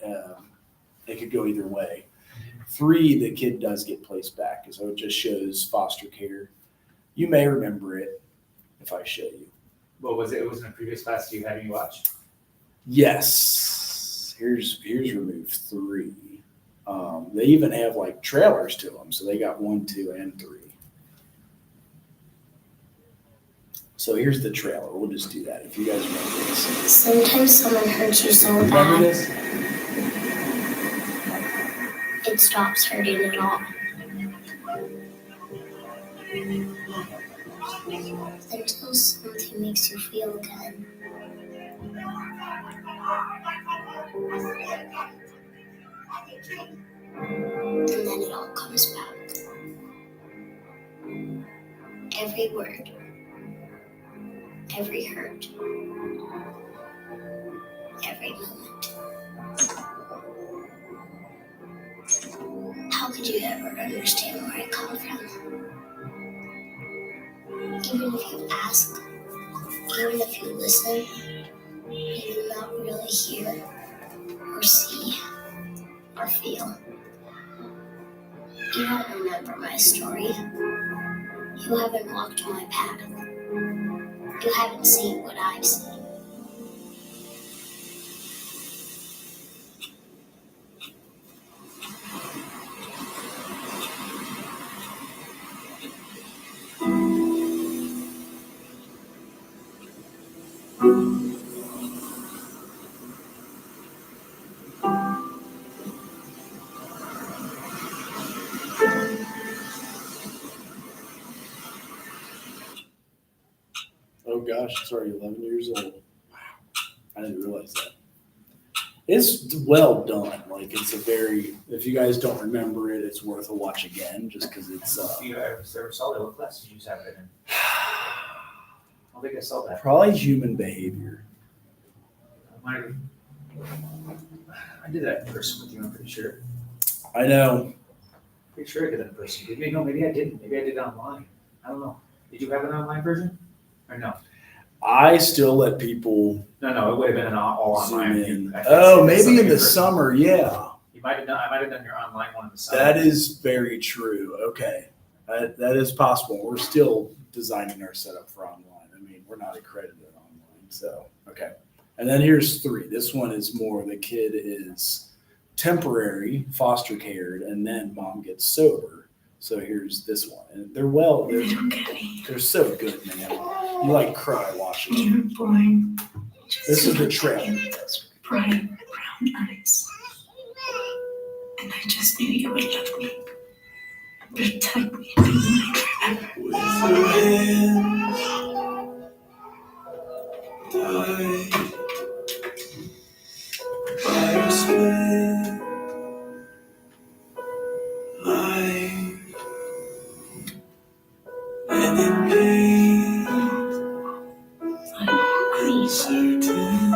It could go either way. 3, the kid does get placed back, so it just shows foster care. You may remember it if I show you. What was it? It was in a previous class you had me watch. Yes. Here's Removed 3. They even have like trailers to them, so they got 1, 2, and 3. So here's the trailer. We'll just do that if you guys remember this. Sometimes someone hurts you so Remember bad, this? it stops hurting at all. Until something makes you feel good. And then it all comes back. Every word. Every hurt, every moment. How could you ever understand where I come from? Even if you ask, even if you listen, you do not really hear or see or feel. You don't remember my story. You haven't walked my path. You haven't seen what I've seen. Oh gosh, it's already 11 years old. Wow, I didn't realize that. It's well done. Like it's a very, if you guys don't remember it, it's worth a watch again just because it's If you ever saw that, what class did you have it in? I don't think I saw that. probably human behavior. I did that in person with you, I'm pretty sure. I know. Pretty sure I did that in person. Maybe I didn't. Maybe I did it online. I don't know. Did you have an online version? Or no? I still let people No, it would have been an all zoom online. in. I think Oh, it's maybe something in the person. summer, yeah. You might have done. I might have done your online one in the summer. That is very true. Okay. That is possible. We're still designing our setup for online. I mean, we're not accredited online. So, okay. And then here's 3. This one is more the kid is temporary foster cared and then mom gets sober. So here's this one. And they're so good, man. You like cry watching them. You were born. This is the trailer. Those bright brown eyes. And I just knew you would love me. Protect me and be mine forever. With her hands tied by her sweat, life and in pain, uncertain.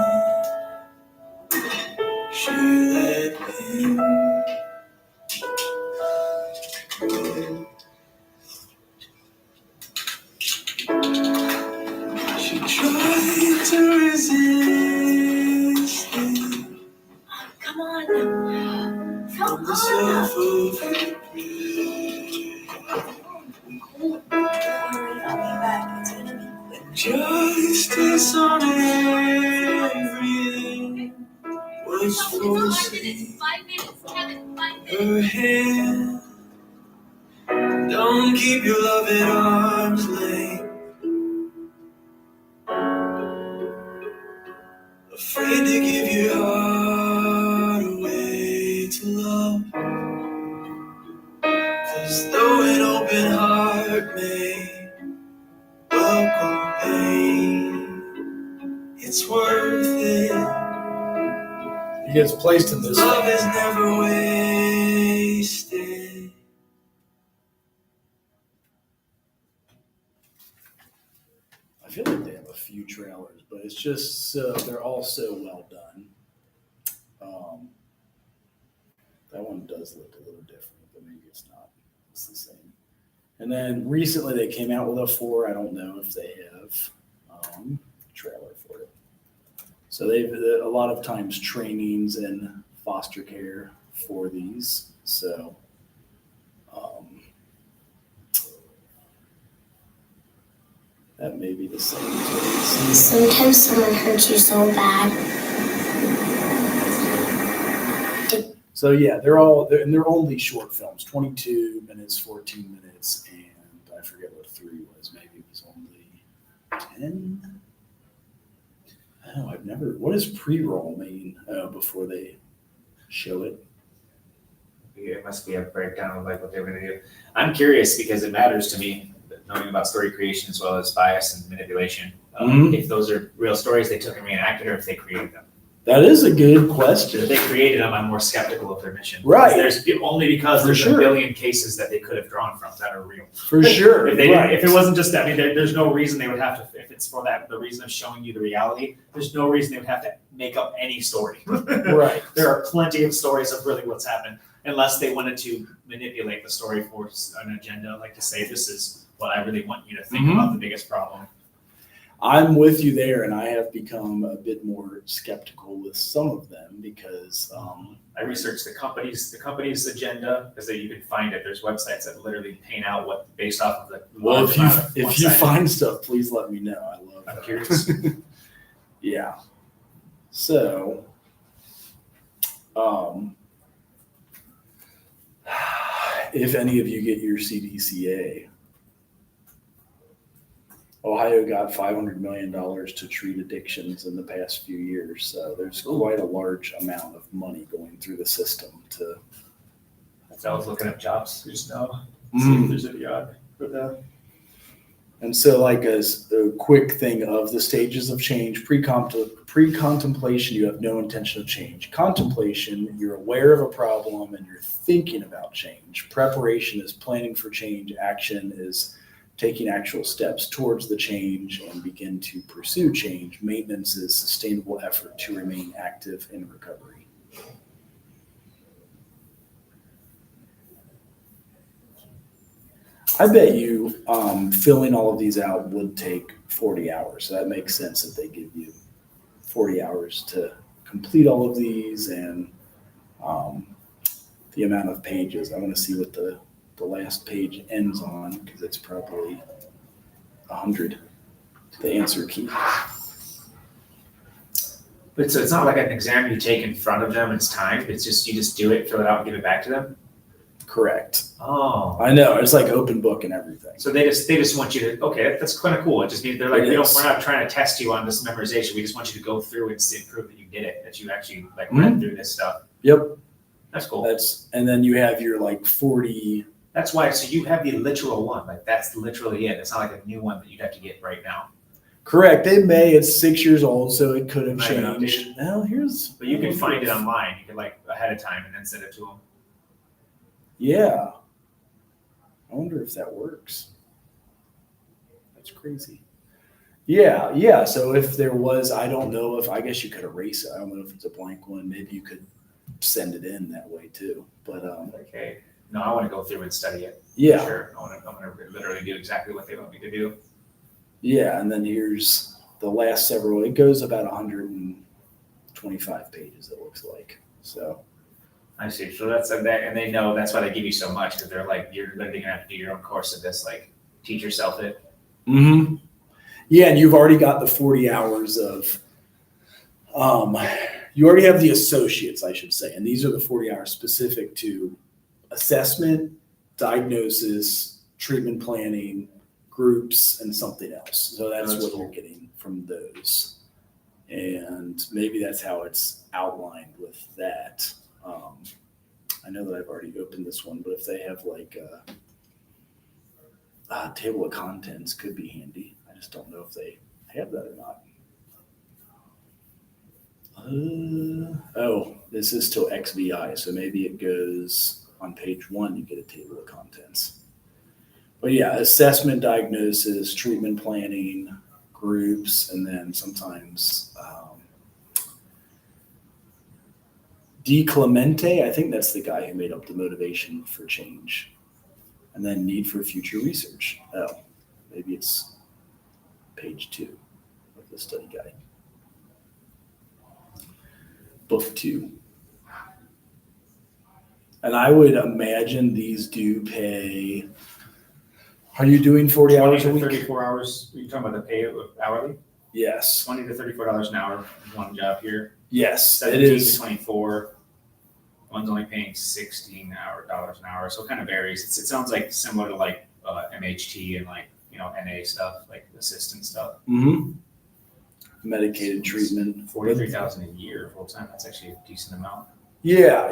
She let him go. She tried to resist it Come on. from the self of her I'll be back. It's gonna be quick. justice on everything was forcing 5 minutes, Kevin, 5 minutes. her hand. Don't keep your love at arm's length. Afraid to give your heart away to love. 'Cause though an open heart may welcome pain, it's worth it. He gets placed in this. Love is never wasted. I feel like they have a few trailers, but it's just so they're all so well done. That one does look a little different, but maybe it's not. It's the same. And then recently they came out with a 4. I don't know if they have trailer for it. So they've a lot of times trainings in foster care for these. So that may be the same. Sometimes someone hurts you so bad. So yeah, they're only short films, 22 minutes, 14 minutes, and I forget what 3 was. Maybe it was only 10. Oh, what does pre-roll mean before they show it? It must be a breakdown of like what they're gonna do. I'm curious because it matters to me, knowing about story creation as well as bias and manipulation. If those are real stories they took and reenacted, or if they created them. That is a good If question. they created them, I'm more skeptical of their mission. Right. There's only because For there's sure. a billion cases that they could have drawn from that are real. For sure. If they right. if it wasn't just that, I mean, there's no reason they would have to. If it's for that, the reason of showing you the reality, there's no reason they would have to make up any story. Right. There are plenty of stories of really what's happened, unless they wanted to manipulate the story for an agenda, like to say this is what I really want you to think about the biggest problem. I'm with you there, and I have become a bit more skeptical with some of them because I researched the company's agenda because you can find it. There's websites that literally paint out what based off of the. well, if you one-sided. find stuff, please let me know. I love I'm that. curious. Yeah. So, if any of you get your CDCA, Ohio got $500 million to treat addictions in the past few years. So there's quite a large amount of money going through the system to. So I was looking up jobs just now, see if there's any odd for that. And so, like as a quick thing of the stages of change, pre-contemplation, you have no intention of change. Contemplation, you're aware of a problem and you're thinking about change. Preparation is planning for change. Action is taking actual steps towards the change and begin to pursue change. Maintenance is sustainable effort to remain active in recovery. I bet you filling all of these out would take 40 hours. So that makes sense that they give you 40 hours to complete all of these and the amount of pages. I want to see what the last page ends on because it's probably 100, the answer key. But so it's not like an exam you take in front of them, it's timed, it's just, you just do it, fill it out, and give it back to them? Correct. Oh. I know, it's like open book and everything. So they just want you to, okay, that's kind of cool. It just means they're like, It is. we're not trying to test you on this memorization. We just want you to go through and prove that you did it, that you actually read through this stuff. Yep. That's cool. And then you have your 40. That's why, so you have the literal one, that's literally it. It's not like a new one that you'd have to get right now. Correct. It's 6 years old, so it could have Might have been changed. Well, But you can find it online. You can ahead of time and then send it to them. Yeah. I wonder if that works. That's crazy. Yeah. So if there was, I don't know I guess you could erase it. I don't know if it's a blank one. Maybe you could send it in that way too. But Okay. No, I want to go through and study it. yeah. Sure. I'm gonna literally do exactly what they want me to do. Yeah. And then here's the last several. It goes about 125 pages, it looks like. So I see. So that's and they know that's why they give you so much because they're like, you're literally gonna have to do your own course of this, teach yourself it. mm-hmm. Yeah, and you've already got the 40 hours of you already have the associates, I should say, and these are the 40 hours specific to assessment, diagnosis, treatment planning, groups, and something else. So that's what you're getting from those. And maybe that's how it's outlined with that. I know that I've already opened this one, but if they have a table of contents, could be handy. I just don't know if they have that or not. This is till XVI, so maybe it goes on page 1, you get a table of contents. But yeah, assessment, diagnosis, treatment planning, groups, and then sometimes D. Clemente, I think that's the guy who made up the motivation for change. And then need for future research. Maybe it's page 2 of the study guide. Book 2. And I would imagine these do pay. Are you doing 40 hours a week? 34 hours. Are you talking about the pay hourly? Yes. $20 to $34 an hour, one job here. Yes, it 17 is. to 24. One's only paying $16 an hour, so it kind of varies. It sounds like similar to MHT and NA stuff, assistant stuff. Mm-hmm. Medicated treatment. 43,000 a year full time. That's actually a decent amount. Yeah.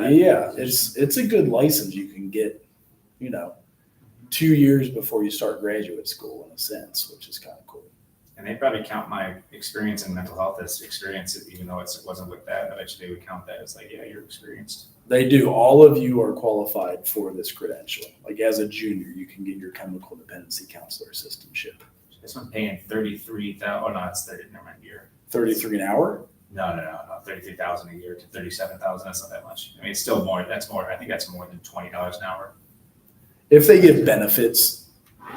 It's a good license you can get, 2 years before you start graduate school in a sense, which is kind of cool. And they probably count my experience in mental health as experience, even though it wasn't with that. I bet you they would count that as you're experienced. They do. All of you are qualified for this credential. As a junior, you can get your chemical dependency counselor assistantship. This one's paying 33,000. Oh no, it's 30. Never mind. Year. 33 an hour? No. 33,000 a year to 37,000. That's not that much. I mean, it's still more. That's more. I think that's more than $20 an hour. If they give benefits.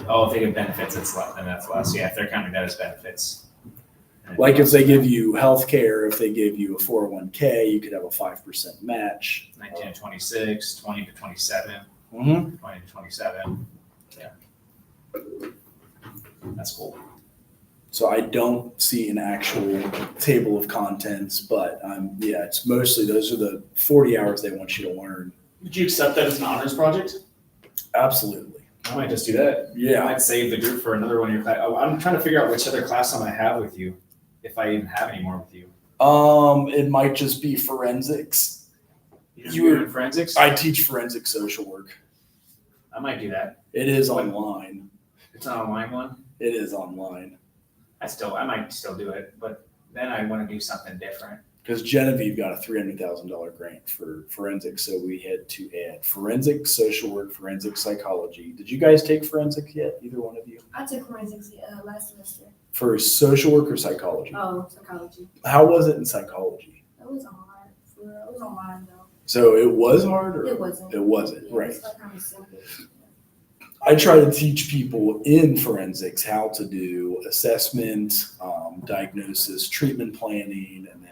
Oh, if they get benefits, it's less. Then that's less. Yeah, if they're counting that as benefits. Like if they give you healthcare, if they give you a 401k, you could have a 5% match. 19 to 26, 20 to 27, Mm-hmm. 20 to 27. Yeah. That's cool. So I don't see an actual table of contents, but yeah, it's mostly those are the 40 hours they want you to learn. Would you accept that as an honors project? Absolutely. I might just do that. I Yeah. might save the group for another one of your class. Oh, I'm trying to figure out which other class I'm gonna have with you, if I even have any more with you. It might just be forensics. You were in forensics? I teach forensic social work. I might do that. It is online. It's an online one. It is online. I might still do it, but then I want to do something different. Because Genevieve got a $300,000 grant for forensics, so we had to add forensic social work, forensic psychology. Did you guys take forensic yet? Either one of you? I took forensics last semester. For social work or psychology? Oh, psychology. How was it in psychology? It was hard. It was online though. So it was hard, or It wasn't. It wasn't, Yeah, right? It's like kind of simple. I try to teach people in forensics how to do assessment, diagnosis, treatment planning, and then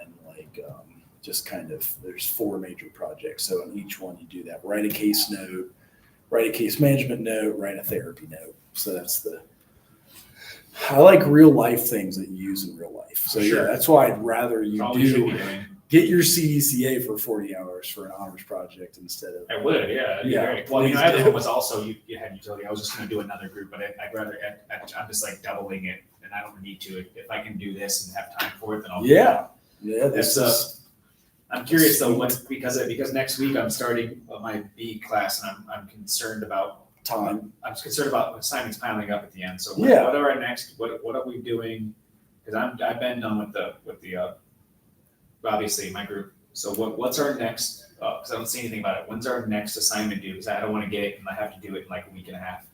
just kind of, there's 4 major projects. So in each one you do that. Write a case note, write a case management note, write a therapy note. So I like real life things that you use in real life. So Sure. yeah, that's why I'd rather you All you should be do doing. get your CDCA for 40 hours for an honors project instead of. I would, yeah. That'd be Yeah, great. Well, please I do. thought it was also you had utility. I was just going to do another group, but I'd rather. I'm just like doubling it, and I don't need to. If I can do this and have time for it, then I'll. do Yeah, yeah, this That's, is. I'm curious though, because next week I'm starting my B class, and I'm concerned about Time. I'm concerned about assignments piling up at the end. So Yeah. what are our next? What are we doing? Because I've been done with the obviously my group. So what's our next? Because I don't see anything about it. When's our next assignment due? Because I don't want to get it and I have to do it in like a week and a half.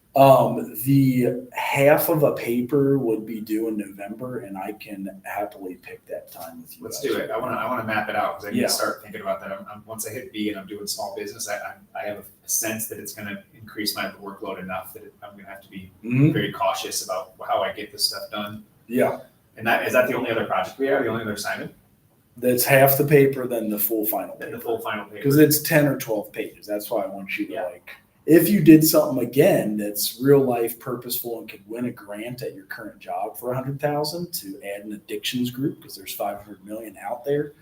The half of a paper would be due in November, and I can happily pick that time with you. Let's guys. do it. I want to map it out because I need Yeah. to start thinking about that. Once I hit B and I'm doing small business, I have a sense that it's going to increase my workload enough that I'm going to have to be Mhm. very cautious about how I get this stuff done. Yeah, And is that the only other project we have? The only other assignment? that's half the paper, then the full final The paper. full final paper. Because it's 10 or 12 pages. That's why I want you to Yeah. if you did something again that's real life purposeful and could win a grant at your current job for 100,000 to add an addictions group, because there's 500 million out there,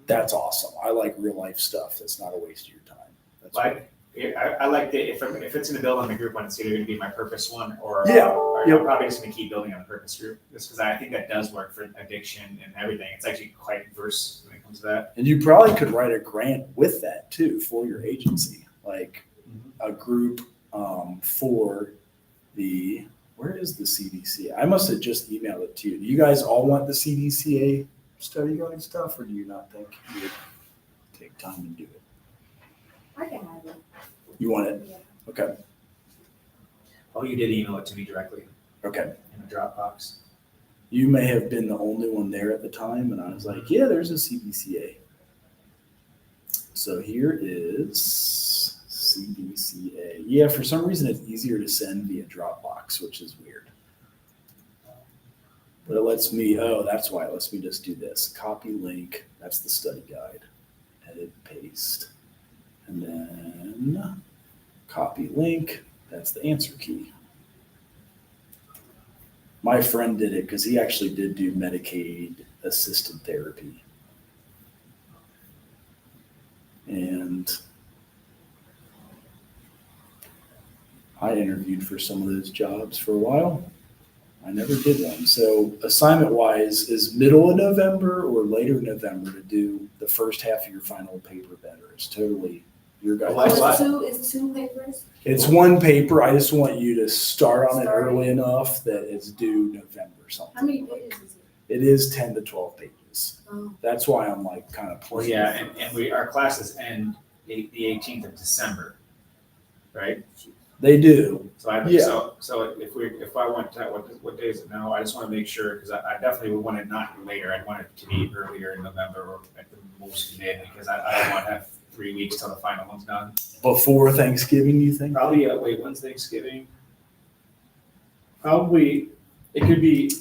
that's awesome. I like real life stuff. That's not a waste of your time. That's I like that if it's going to build on the group one, it's either going to be my purpose one or Yeah. or Yep. I'm probably just going to keep building on the purpose group just because I think that does work for addiction and everything. It's actually quite diverse when it comes to that. And you probably could write a grant with that too for your agency, like a group for where is the CDCA? I must have just emailed it to you. Do you guys all want the CDCA study guide stuff, or do you not think you would take time and do it? I can have it. You want it? Yeah. Okay. Oh, you did email it to me directly Okay. in a Dropbox. You may have been the only one there at the time, and I was like, yeah, there's a CDCA. So here is CDCA. Yeah, for some reason it's easier to send via Dropbox, which is weird. But it lets me, that's why it lets me just do this. Copy link, that's the study guide. Edit, paste. And then copy link, that's the answer key. My friend did it because he actually did do Medicaid assisted therapy. And I interviewed for some of those jobs for a while. I never did one. So assignment wise, is middle of November or later November to do the first half of your final paper better? It's totally your guys'. Why- why- It's two papers. It's one paper. I just want you to start on it Start. early enough that it's due November something. How many pages is it? It is 10 to 12 pages. Oh. That's why I'm like kind of Well, playing. yeah, and our classes end the 18th of December, right? They do. So Yeah. so if I went to what day is it now? I just want to make sure because I definitely would want it not later. I'd want it to be earlier in November or at the most mid because I don't want to have 3 weeks till the final one's done. Before Thanksgiving, you think? Probably when's Thanksgiving? Probably it could be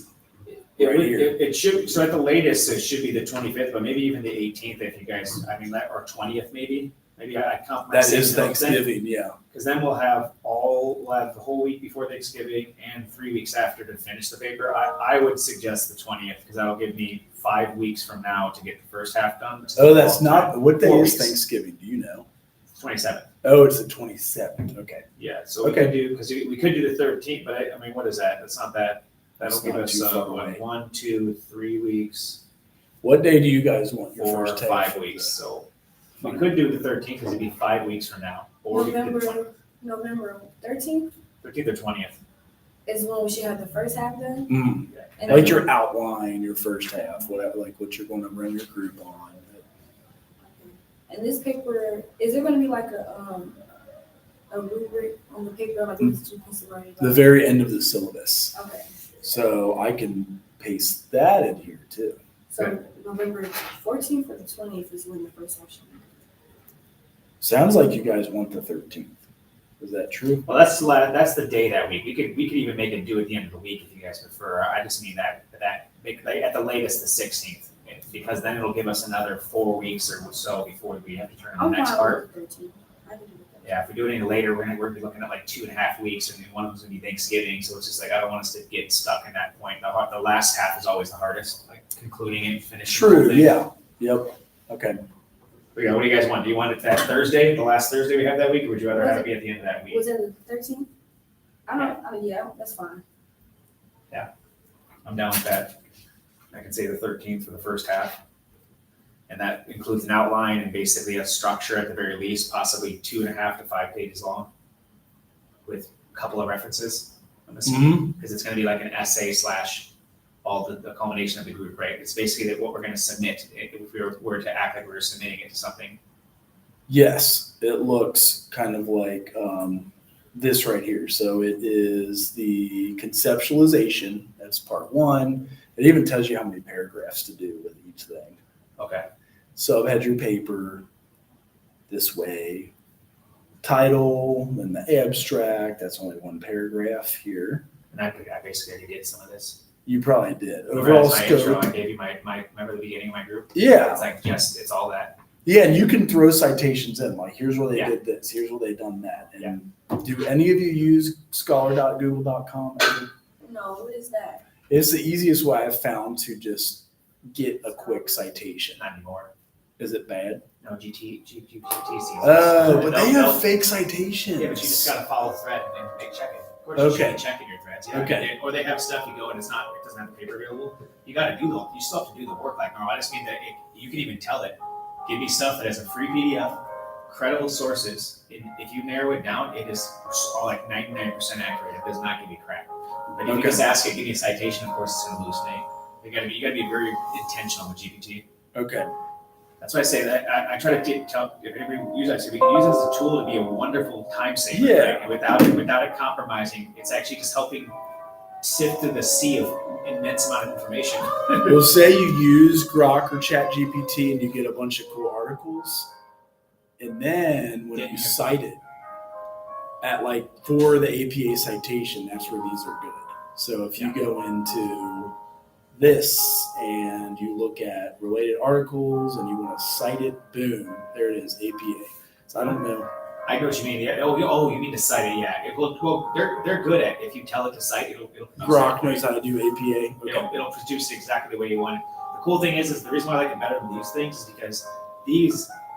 right here. It should, so at the latest, it should be the 25th, but maybe even the 18th if you guys, or 20th maybe. Maybe I compromise. That is Thanksgiving, yeah. Because then we'll have the whole week before Thanksgiving and 3 weeks after to finish the paper. I would suggest the 20th because that'll give me 5 weeks from now to get the first half done. Oh, that's not, what day 4 is weeks. Thanksgiving? Do you know? 27th. Oh, it's the 27th. Okay. Yeah, so we could do, because we could do the 13th, but I mean, what is that? That's not that. That'll It's give not us too far away. 1, 2, 3 weeks, What day do you guys want your 4, first half? 5 weeks. So we could do the 13th because it'd be 5 weeks from now. Or we could do November 13th 13th or 20th. is when we should have the first half done. Mm. And Like then- your outline, your first half, whatever, like what you're going to run your group on. And this paper, is there gonna be like a rubric on the paper, like it's two pieces of writing? The very end of the syllabus. Okay, So I can paste that in here too. so November 14th or the 20th is when the first half should be. Sounds like you guys want the 13th. Is that true? Well, that's the day that week. We could even make it due at the end of the week if you guys prefer. I just mean that make at the latest the 16th, because then it'll give us another 4 weeks or so before we have to turn in the I'm next fine part. with 13th. I can do it. Yeah, if we do it any later, we're gonna be looking at like 2.5 weeks, and then one of them's gonna be Thanksgiving. So it's just like I don't want us to get stuck in that point. The last half is always the hardest, like concluding and finishing. the whole True, thing. yeah. Yep. Okay. But yeah, what do you guys want? Do you want it that Thursday, the last Thursday we have that week, or would you rather have it be at the end of that week? Was it the 13th? Yeah, that's fine. I'm down with that. I can say the 13th for the first half. And that includes an outline and basically a structure at the very least, possibly 2.5 to 5 pages long with a couple of references, I'm assuming, because it's gonna be like an essay / all the culmination of the group, right? It's basically what we're gonna submit if we were to act like we were submitting it to something. Yes, it looks kind of like this right here. So it is the conceptualization. That's part 1. It even tells you how many paragraphs to do with each thing. Okay. So I've had your paper this way. Title, then the abstract. That's only 1 paragraph here. And I basically already did some of this. You probably did. Overall Overall my intro, I scope. gave you my remember the beginning of my group? Yeah. It's like it's all that. Yeah, and you can throw citations in, like, here's where they Yeah. did this, here's where they done that. And do any of you use scholar.google.com? No, what is that? It's the easiest way I've found to just get a quick citation. Not anymore. Is it bad? No, GPT sees Oh, this. but No, they no. have fake citations. Yeah, but you just gotta follow the thread and they check it. Of course, Okay. you should be checking your threads. Yeah. Okay. Or they have stuff you go and it doesn't have the paper available. You gotta you still have to do the work like normal. I just mean that you can even tell it, give me stuff that has a free PDF, credible sources. If you narrow it down, it is all like 99% accurate. It does not give you crap. But if you Okay. just ask it, give me a citation, of course it's gonna hallucinate. You gotta be very intentional with GPT. Okay. That's why I say that I try to tell if every user, I say we can use it as a tool to be a wonderful time saver. Yeah. Right? And without it compromising, it's actually just helping sift through the sea of immense amount of information. Well, say you use Grok or ChatGPT and you get a bunch of cool articles, and then when you cite it at for the APA citation, that's where these are good. So if you go into this and you look at related articles and you want to cite it, boom, there it is, APA. So I don't know. I know what you mean. Yeah. Oh, you mean to cite it? Yeah. Well, they're good at if you tell it to cite, it'll Grok knows how to do APA. Okay. It'll produce it exactly the way you want it. The cool thing is the reason why I like it better than these things is because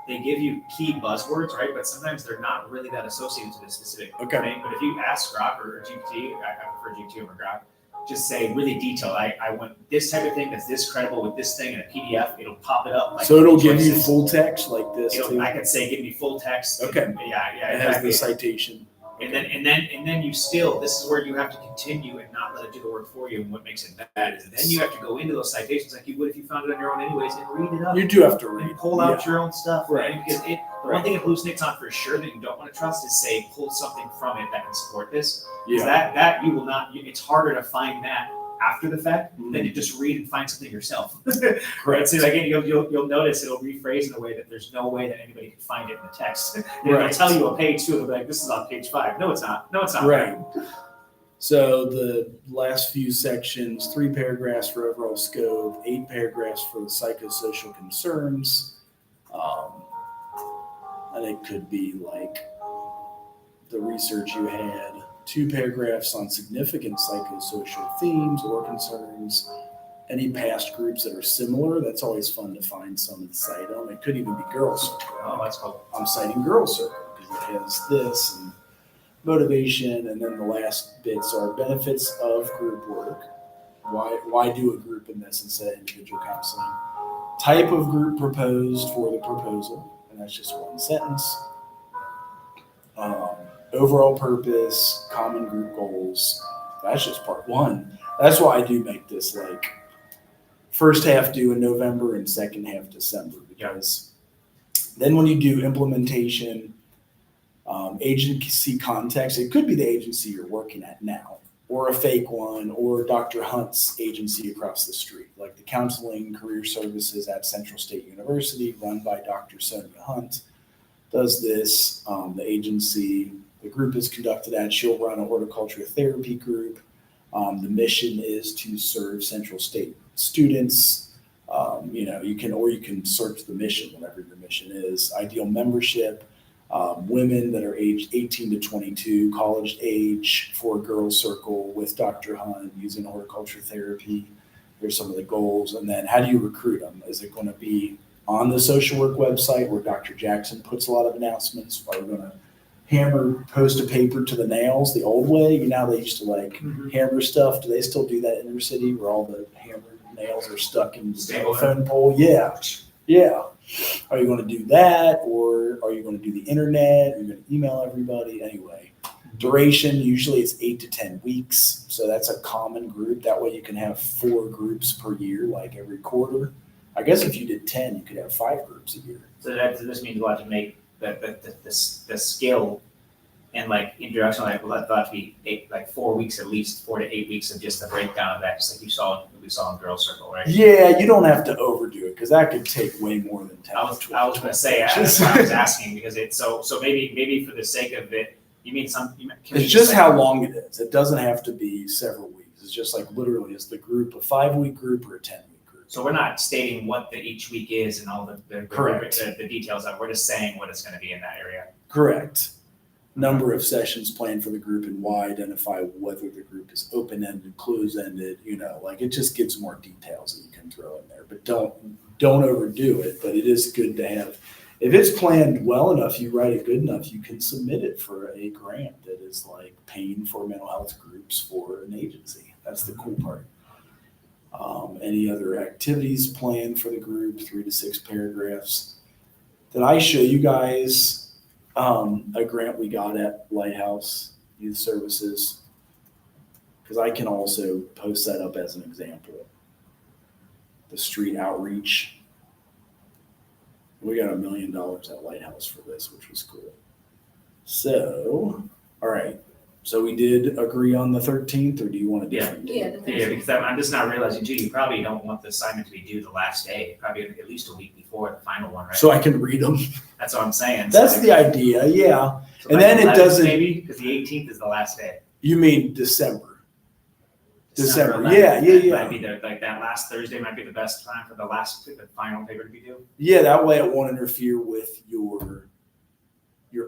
they give you key buzzwords, right? But sometimes they're not really that associated to the specific thing. But if you ask Grok or GPT, I prefer GPT over Grok, just say really detailed. I want this type of thing that's this credible with this thing in a PDF. It'll pop it up. So it'll give you full text like this too. I could say give me full text. Okay. Yeah. It has the citation. And then you still, this is where you have to continue and not let it do the work for you. And what makes it bad is then you have to go into those citations like you would if you found it on your own anyways and read it up. You do have to read. And pull out your own stuff. Right. Because the one thing it hallucinates on for sure that you don't want to trust is say pull something from it that can support this. Because that you will not, it's harder to find that after the fact than to just read and find something yourself. Right. So again, you'll notice it'll rephrase in a way that there's no way that anybody can find it in the text. It'll tell you a page too. It'll be like, this is on page 5. No, it's not. No, it's not. Right. So the last few sections, 3 paragraphs for overall scope, 8 paragraphs for the psychosocial concerns. And it could be like the research you had, 2 paragraphs on significant psychosocial themes or concerns. Any past groups that are similar, that's always fun to find some to cite on. It could even be Girl Circle. Oh, that's cool. I'm citing Girl Circle because it has this and motivation, and then the last bits are benefits of group work. Why do a group in this instead of individual counseling? Type of group proposed for the proposal, and that's just 1 sentence. Overall purpose, common group goals. That's just part 1. That's why I do make this like first half due in November and second half December, because then when you do implementation, agency context, it could be the agency you're working at now, or a fake one, or Dr. Hunt's agency across the street, like the Counseling Career Services at Central State University, run by Dr. Sonia Hunt, does this. The agency, the group is conducted at, she'll run a horticulture therapy group. The mission is to serve Central State students. You can search the mission, whatever your mission is. Ideal membership. Women that are aged 18 to 22, college age, for Girl Circle with Dr. Hunt using horticulture therapy. Here's some of the goals. And then how do you recruit them? Is it going to be on the social work website where Dr. Jackson puts a lot of announcements? Are we going to post a paper to the nails the old way? They used to hammer stuff. Do they still do that in their city where all the hammered nails are stuck in the telephone pole? Yeah. Yeah. Are you going to do that, or are you going to do the internet? Are you going to email everybody? Anyway, duration, usually it's 8 to 10 weeks. So that's a common group. That way you can have 4 groups per year, like every quarter. I guess if you did 10, you could have 5 groups a year. So this means we'll have to make the skill and like introduction, we'll have to be 4 weeks at least, 4 to 8 weeks of just the breakdown of that, just like we saw in Girl Circle, right? Yeah, you don't have to overdo it because that could take way more than 10. I was going to say, that's what I was asking, because it's so maybe for the sake of it, it's just how long it is. It doesn't have to be several weeks. It's just like literally, is the group a 5-week group or a 10-week group? So we're not stating what each week is and all the details of it. We're just saying what it's going to be in that area. Correct. Number of sessions planned for the group and why, identify whether the group is open-ended, close-ended, it just gives more details that you can throw in there. But don't overdo it, but it is good to have. If it's planned well enough, you write it good enough, you can submit it for a grant that is like paying for mental health groups for an agency. That's the cool part. Any other activities planned for the group, 3 to 6 paragraphs. Did I show you guys a grant we got at Lighthouse Youth Services? Because I can also post that up as an example. The street outreach. We got $1 million at Lighthouse for this, which was cool. So, all right. So we did agree on the 13th, or do you want a different date? Yeah, because I'm just not realizing too, you probably don't want the assignment to be due the last day, probably at least a week before the final one, right? So I can read them. That's what I'm saying. That's the idea, yeah. So And then it 11th doesn't. Maybe, because the 18th is the last day. You mean December? December, 11th. yeah. Might be that last Thursday might be the best time for the final paper to be due. Yeah, that way it won't interfere with your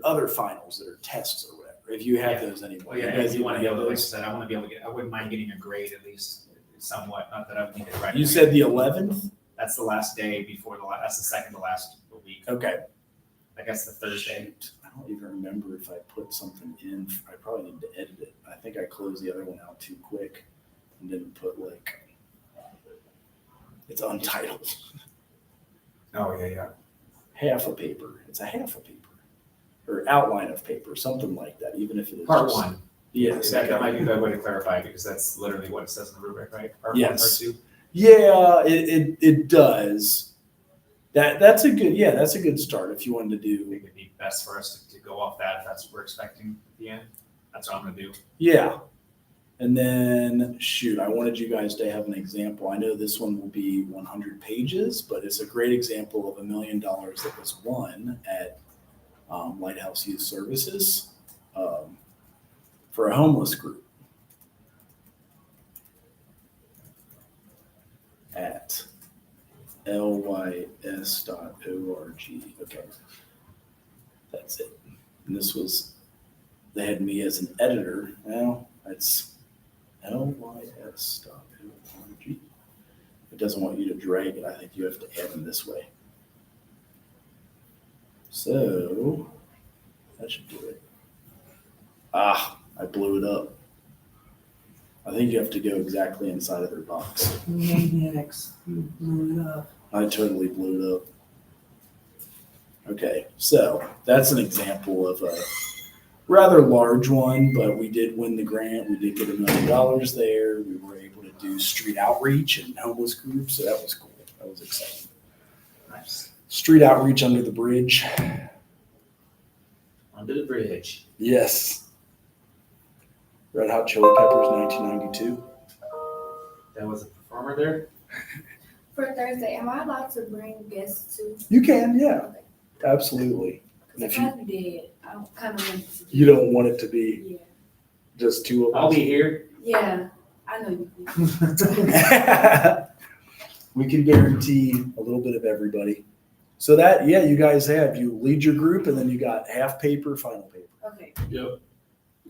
other finals that are tests or whatever. If you have those anymore. Well, yeah, if you want to be able to, like I said, I want to be able to I wouldn't mind getting a grade at least somewhat, not that I would need it right You away. said the 11th? That's the last day before that's the second to last week. Okay. I guess the Thursday. I don't even remember if I put something in. I probably need to edit it. I think I closed the other one out too quick and didn't put it's untitled. Oh, yeah. Half a paper. It's a half a paper. Or outline of paper, something like that, even if it is Part just- 1. Yes. That might be a good way to clarify, because that's literally what it says in the rubric, right? Part 1, Yes. part 2. Yeah, it does. That's a good start if you wanted to I do. think it'd be best for us to go off that if that's what we're expecting at the end. That's what I'm gonna do. Yeah. And then, I wanted you guys to have an example. I know this one will be 100 pages, but it's a great example of $1 million that was won at Lighthouse Youth Services for a homeless group. Okay. That's it. And this was, they had me as an editor. Well, that's lys.org. It doesn't want you to drag it. I think you have to add them this way. So that should do it. I blew it up. I think you have to go exactly inside of their box. Maniacs, you blew it up. I totally blew it up. Okay, so that's an example of a rather large one, but we did win the grant. We did get $1 million there. We were able to do street outreach and homeless groups, so that was cool. That was exciting. Nice. Street outreach under the bridge. Under the bridge. Yes. Red Hot Chili Peppers, 1992. That was a performer there? For Thursday, am I allowed to bring guests too? You can, yeah, Okay. absolutely. Because if I did, I kind of want it to be. You don't want it to be Yeah. just two of I'll us. be here. Yeah, I know you do. We can guarantee a little bit of everybody. So that, yeah, you guys you lead your group and then you got half paper, final paper. Okay. Yep.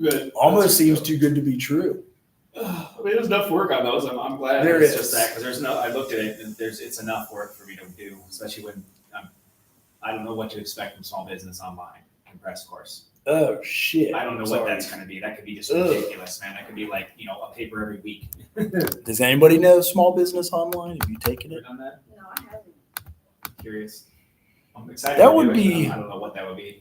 Good. Almost seems too good to be true. I mean, there's enough work on those. I'm glad There it's is. just that because there's no. I looked at it and it's enough work for me to do, especially when I don't know what to expect from small business online compressed course. Oh, shit. I don't know what that's going to be. That could be just ridiculous, man. That could be like a paper every week. Does anybody know small business online? Have you taken Ever it? done that? No, I haven't. Curious. I'm excited. That to would do it, be- but I don't know what that would be.